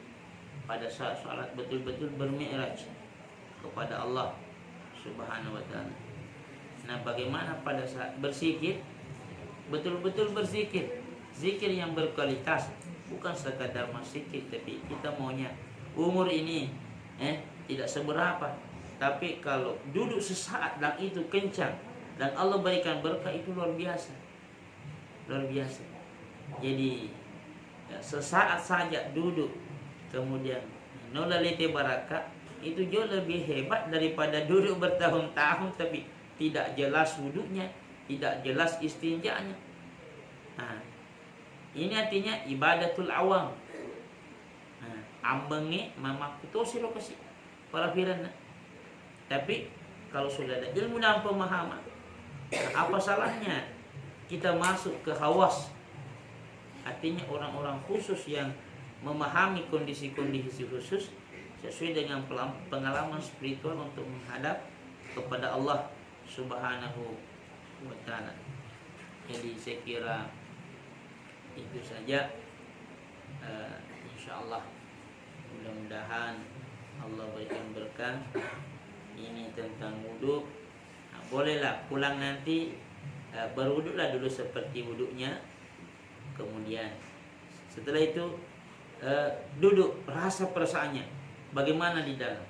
pada saat sholat betul-betul bermi'raj kepada Allah Subhanahu wa ta'ala. Nah, bagaimana pada saat berzikir? Betul-betul berzikir, zikir yang berkualitas, bukan sekadar berzikir, tapi kita maunya umur ini tidak seberapa, tapi kalau duduk sesaat dan itu kencang dan Allah berikan berkah, itu luar biasa, luar biasa. Jadi sesaat saja duduk kemudian nolalite barakah, itu jauh lebih hebat daripada duduk bertahun-tahun tapi tidak jelas wuduknya, tidak jelas istinjanya. Nah, ini artinya ibadatul awam. Nah, ambengi mamak itu silokasi para firana. Tapi kalau sudah ada ilmu dan pemahaman, apa salahnya kita masuk ke hawas? Artinya orang-orang khusus yang memahami kondisi-kondisi khusus sesuai dengan pengalaman spiritual untuk menghadap kepada Allah Subhanahu wa ta'ala. Jadi saya kira itu saja. InsyaAllah mudah-mudahan Allah berikan berkah. Ini tentang wudhu. Nah, bolehlah pulang nanti berwuduklah dulu seperti wuduknya. Kemudian setelah itu duduk, rasa perasaannya bagaimana di dalam.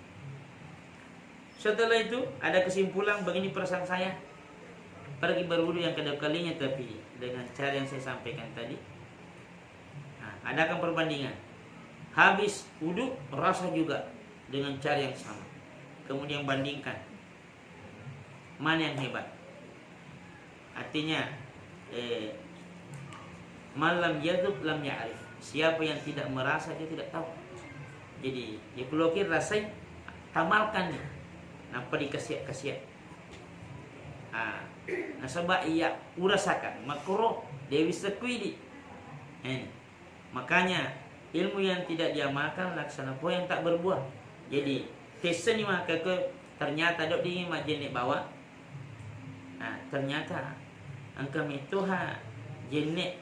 Setelah itu ada kesimpulan, begini perasaan saya, pergi berwudu yang kedua kalinya, tapi dengan cara yang saya sampaikan tadi. Adakan perbandingan, habis wudu rasa juga dengan cara yang sama, kemudian bandingkan mana yang hebat. Artinya malam yadub lam ya'rif, siapa yang tidak merasa dia tidak tahu. Jadi dikelokir rasanya, tamalkan dia, nampak dikasiat-kasiat. Nasabak ia urasakan makro dewi sekwidi. Makanya ilmu yang tidak diamalkan laksana po yang tak berbuah. Jadi tesen maka ke ternyata dok di majenik bawah. Ternyata angka mitoha jenek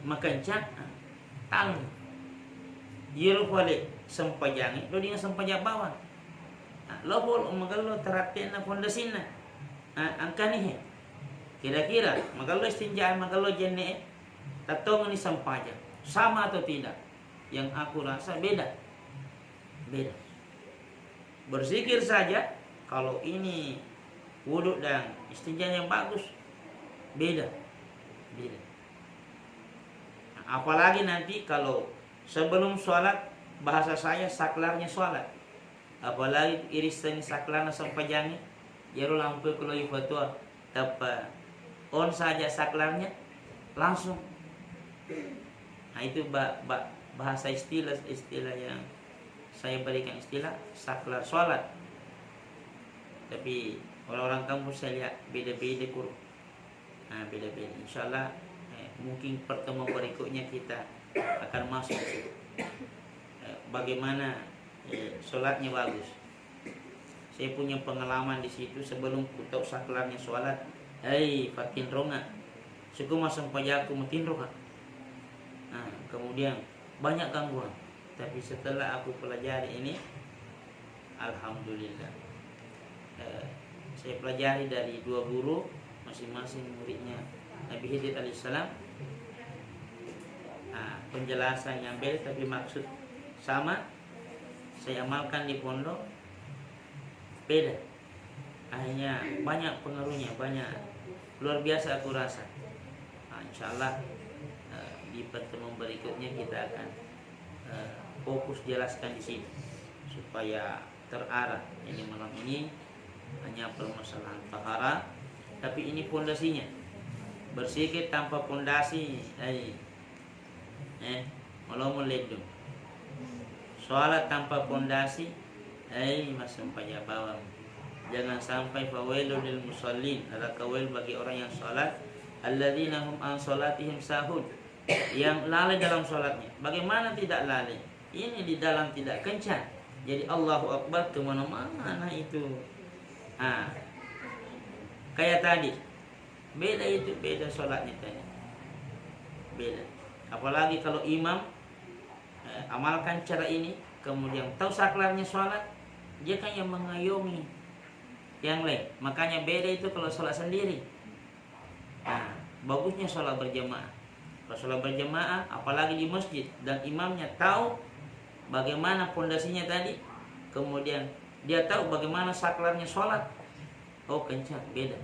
makanca tang yero pole sempajangi do dia sempajak bawah. Lo bol magalo teraten na pondasina. Angka nih kira-kira magalo istinja magalo jenek tatong ni sempajak sama atau tidak? Yang aku rasa beda. Berzikir saja kalau ini wudhu dan istinja yang bagus beda. Apalagi nanti kalau sebelum sholat, bahasa saya saklarnya sholat, apalagi irisan saklarna sampajangi yaru lampu kalau fatwa tapa on saja saklarnya langsung. Itu bahasa istilah yang saya berikan, istilah saklar sholat. Tapi orang-orang kampus saya lihat beda-beda kurang. Beda-beda. Insyaallah mungkin pertemuan berikutnya kita akan masuk bagaimana sholatnya bagus. Saya punya pengalaman di situ sebelum kutuk saklarnya sholat. Patin ronga, suku masang pajaku matin ronga. Kemudian banyak gangguan. Tapi setelah aku pelajari ini, alhamdulillah, saya pelajari dari dua guru masing-masing muridnya Nabi Khidir alaihissalam. Penjelasan yang beda tapi maksud sama. Saya amalkan di pondok beda. Akhirnya banyak pengaruhnya, banyak luar biasa aku rasa. Insyaallah di pertemuan berikutnya kita akan fokus jelaskan di sini supaya terarah. Ini malam ini hanya permasalahan tahara, tapi ini pondasinya. Berzikir tanpa pondasi, malah meledung. Sholat tanpa pondasi, masuk pajak bawah. Jangan sampai fawailul lil musallin, neraka wail bagi orang yang sholat, alladzina hum an sholatihim sahun, yang lalai dalam sholatnya. Bagaimana tidak lalai? Ini di dalam tidak kencan. Jadi Allahu Akbar kemana-mana itu. Kayak tadi, beda sholatnya tadi. Beda. Apalagi kalau imam amalkan cara ini, kemudian tahu saklarnya sholat, dia kan yang mengayomi yang lain. Makanya beda itu kalau sholat sendiri. Bagusnya sholat berjamaah. Kalau sholat berjamaah, apalagi di masjid dan imamnya tahu bagaimana pondasinya tadi, kemudian dia tahu bagaimana saklarnya sholat, kencang, beda.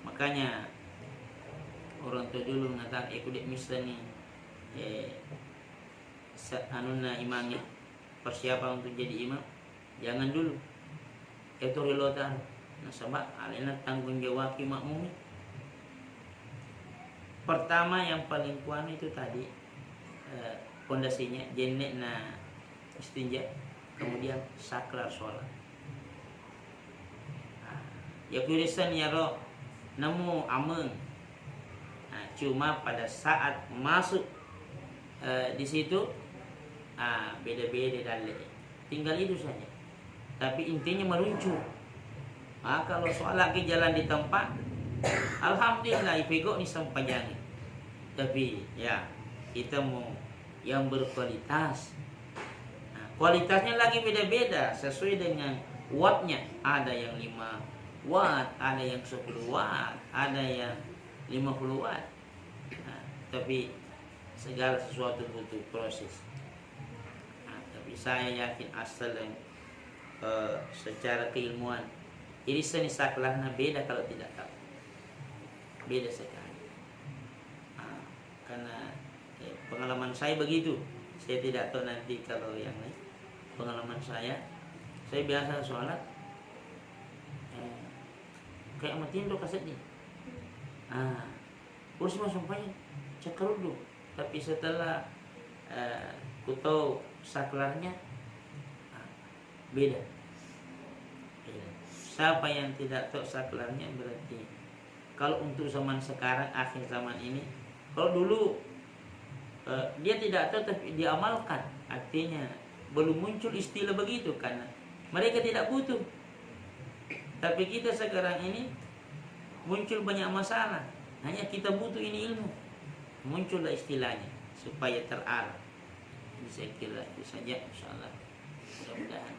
Makanya orang tua dulu mengatakan dek misani anuna imamnya, persiapan untuk jadi imam jangan dulu itu relotan nasabah alena tanggung jawab makmum. Pertama yang paling kuat itu tadi pondasinya jenek na istinja, kemudian saklar sholat. Ya kurisan ya roh nemu ameng. Cuma pada saat masuk di situ beda-beda dalil. Tinggal itu saja. Tapi intinya meluncur. Kalau sholat ke jalan di tempat, alhamdulillah ipego ni sampajang. Tapi ya kita mau yang berkualitas. Kualitasnya lagi beda-beda sesuai dengan wattnya. Ada yang 5 watt, ada yang 10 watt, ada yang 50 watt. Tapi segala sesuatu butuh proses. Tapi saya yakin asal dan secara keilmuan irisan saklahna beda kalau tidak tahu, beda sekali. Karena pengalaman saya begitu. Saya tidak tahu nanti kalau yang lain. Pengalaman saya biasa sholat kayak matindo kasetnya. Urus sumpahnya cekar dulu. Tapi setelah ku tahu saklahnya beda. Siapa yang tidak tahu saklahnya berarti kalau untuk zaman sekarang, akhir zaman ini, kalau dulu dia tidak tahu tapi diamalkan, artinya belum muncul istilah begitu karena mereka tidak butuh. Tapi kita sekarang ini muncul banyak masalah, hanya kita butuh ini ilmu, muncullah istilahnya supaya terarah. Saya kira itu saja, insyaallah. Mudah-mudahan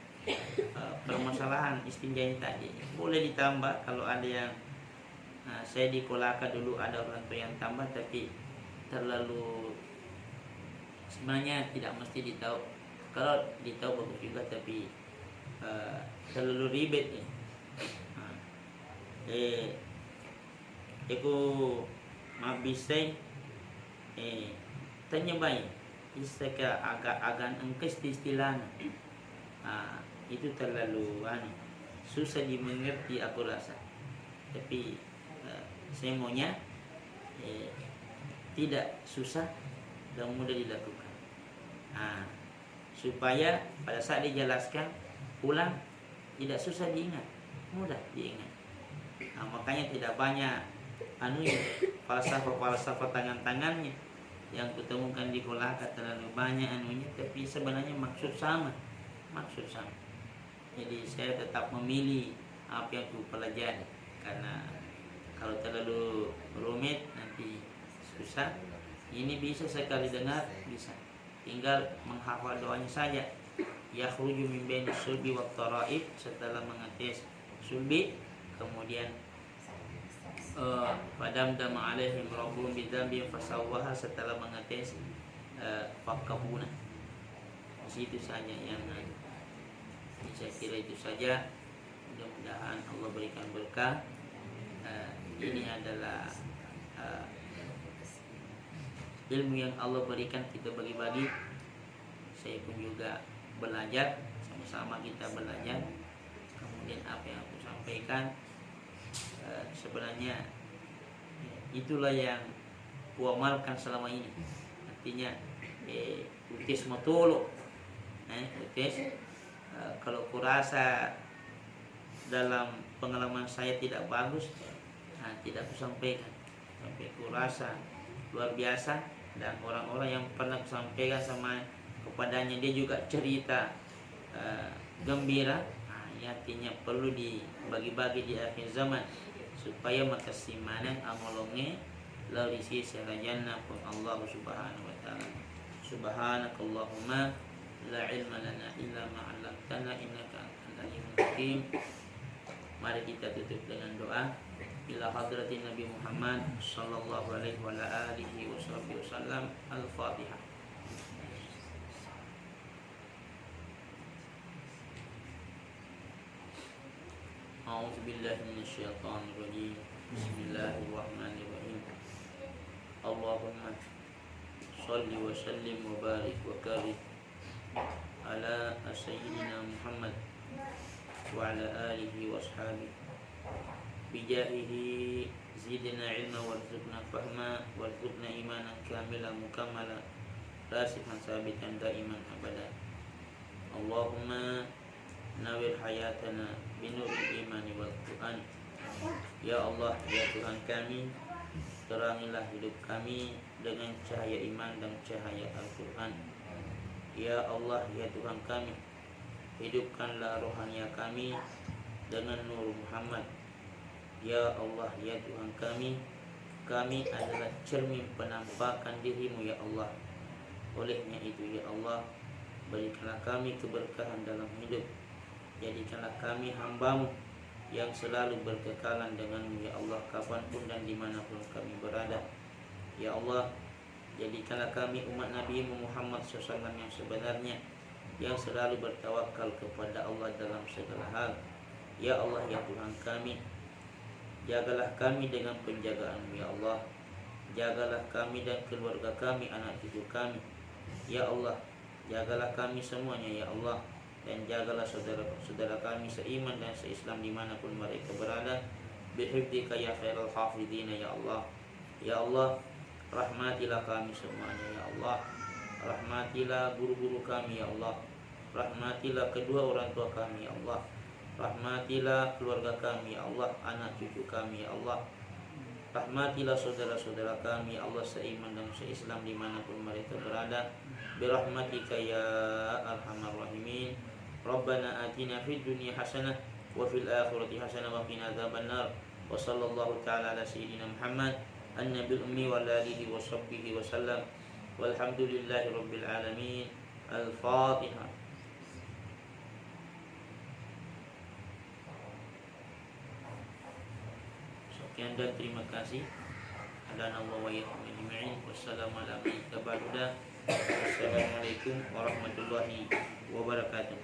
permasalahan istinja ini tadi boleh ditambah kalau ada yang saya di Kolaka dulu ada orang tua yang tambah, tapi terlalu sebenarnya tidak mesti ditahu. Kalau ditahu bagus juga, tapi terlalu ribet ya. Aku mabisay tanya baik istaka agak engkes istilahnya. Itu terlalu susah dimengerti aku rasa. Tapi saya maunya tidak susah dan mudah dilakukan. Supaya pada saat dijelaskan ulang tidak susah diingat, mudah diingat. Makanya tidak banyak falsafah tangan-tangannya yang kutemukan di Kolaka, terlalu banyak tapi sebenarnya maksud sama. Jadi saya tetap memilih apa yang ku pelajari, karena kalau terlalu rumit nanti susah. Ini bisa sekali dengar, bisa tinggal menghafal doanya saja. Yakhruju min baini sulbi wa taraib, setelah mengetes sulbi kemudian padamdama alaihim rabbuhum bidzambihim fasawwaha, setelah mengetes fakabuna. Di situ saja yang saya kira itu saja. Mudah-mudahan Allah berikan berkah. Ini adalah ilmu yang Allah berikan, kita bagi-bagi. Saya pun juga belajar, sama-sama kita belajar. Kemudian apa yang aku sampaikan sebenarnya itulah yang kuamalkan selama ini. Artinya utis motolo, utis. Kalau kurasa dalam pengalaman saya tidak bagus, tidak kusampaikan. Sampai kurasa luar biasa, dan orang-orang yang pernah kusampaikan sama kepadanya dia juga cerita gembira. Artinya perlu dibagi-bagi di akhir zaman supaya makasimanan amalonge larisi serajanna pun Allah subhanahu wa ta'ala. Subhanakallahumma la ilma lana illa ma 'allamtana innaka antal alimul hakim. Mari kita tutup dengan doa. Ila hadratin Nabi Muhammad sallallahu alaihi wa alihi wasallam. Al-Fatihah. A'udzu billahi minasyaitonir rajim. Bismillahirrahmanirrahim. Allahumma shalli wa sallim wa barik wa karim ala sayyidina Muhammad wa ala alihi wa ashabihi. Bijahihi zidna ilma warzuqna fahma warzuqna imanan kamilan mukammala rasikhan sabitan daiman abada. Allahumma nawir hayatana binuril imani wal Qur'an. Ya Allah, ya Tuhan kami, terangilah hidup kami dengan cahaya iman dan cahaya Al-Quran. Ya Allah, ya Tuhan kami, hidupkanlah rohania kami dengan nur Muhammad. Ya Allah, ya Tuhan kami adalah cermin penampakan dirimu ya Allah. Olehnya itu ya Allah, berikanlah kami keberkahan dalam hidup. Jadikanlah kami hambamu yang selalu berkekalan denganmu ya Allah, kapanpun dan dimanapun kami berada. Ya Allah, Jadikanlah kami umat Nabi Muhammad SAW yang sebenarnya, yang selalu bertawakal kepada Allah dalam segala hal. Ya Allah, ya Tuhan kami, jagalah kami dengan penjagaan-Mu ya Allah. Jagalah kami dan keluarga kami, anak cucu kami ya Allah. Jagalah kami semuanya ya Allah. Dan jagalah saudara-saudara kami seiman dan seislam dimanapun mereka berada. Bihifdika ya khairal hafidina ya Allah. Ya Allah, rahmatilah kami semuanya ya Allah. Rahmatilah guru-guru kami ya Allah. Rahmatilah kedua orang tua kami ya Allah. Rahmatilah keluarga kami ya Allah, anak cucu kami ya Allah. Rahmatilah saudara-saudara kami ya Allah, seiman dan seislam dimanapun mereka berada. Birahmatika ya arhamar rahimin. Rabbana atina fid dunya hasanah wa fil akhirati hasanah wa qina adzabannar. Wa sallallahu ta'ala ala sayyidina Muhammad an-nabil ummi wa alihi wa sahbihi wa sallam. Walhamdulillahi rabbil alamin. Al-Fatihah. Sekian dan terima kasih. Hadanallahu wa iyyakum ajma'in. Wassalamualaikum warahmatullahi wabarakatuh.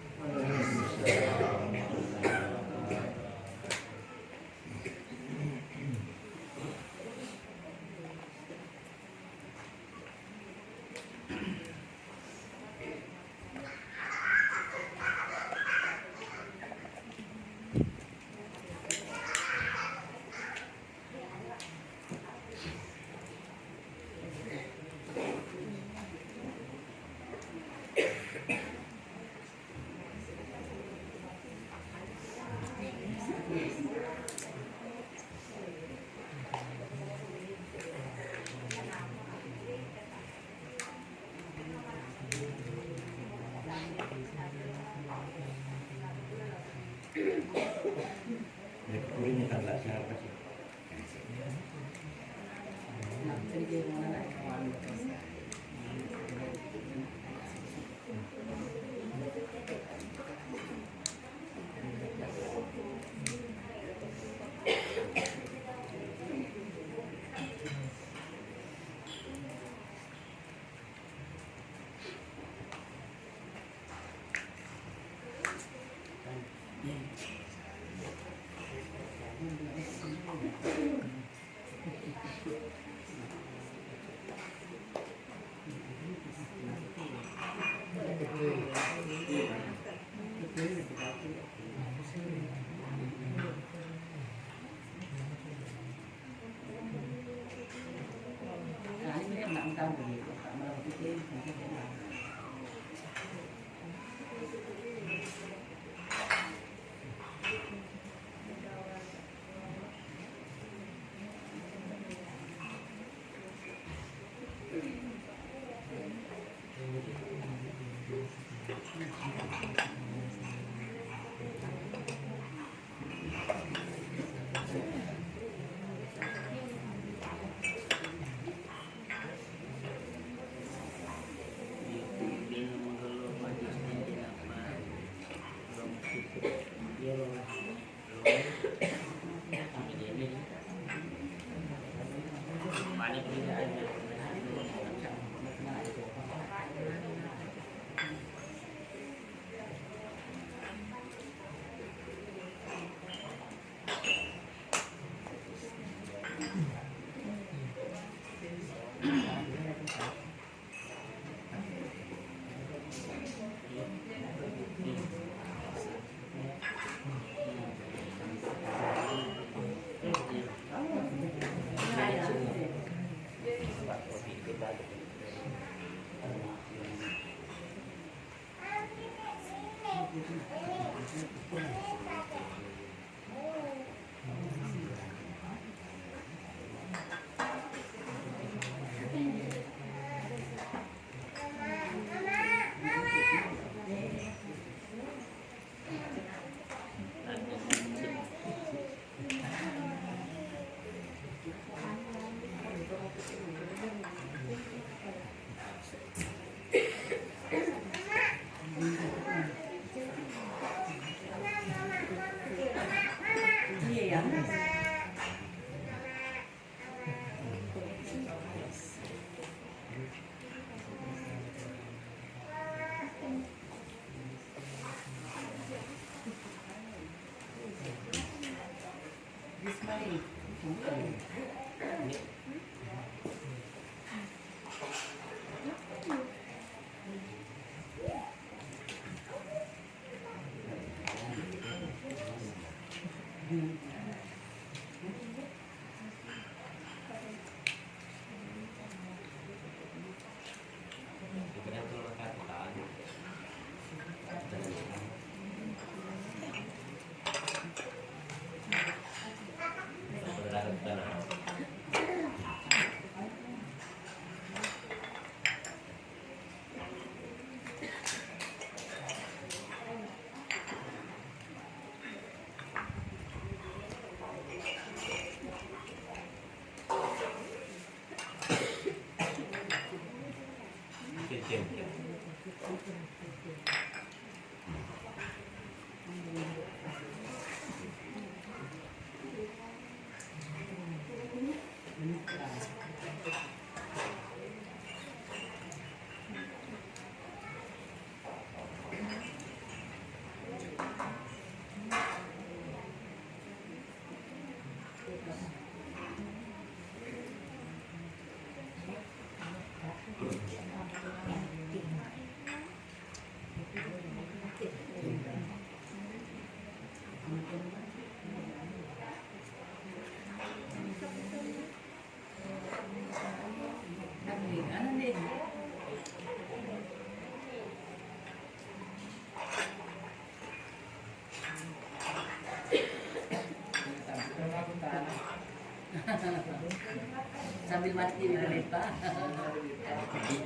Sambil mati di depan.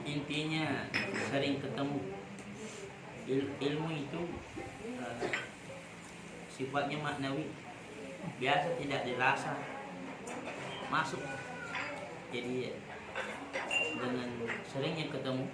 Intinya sering ketemu. Ilmu itu sifatnya maknawi, biasa tidak dirasa, masuk. Jadi dengan seringnya ketemu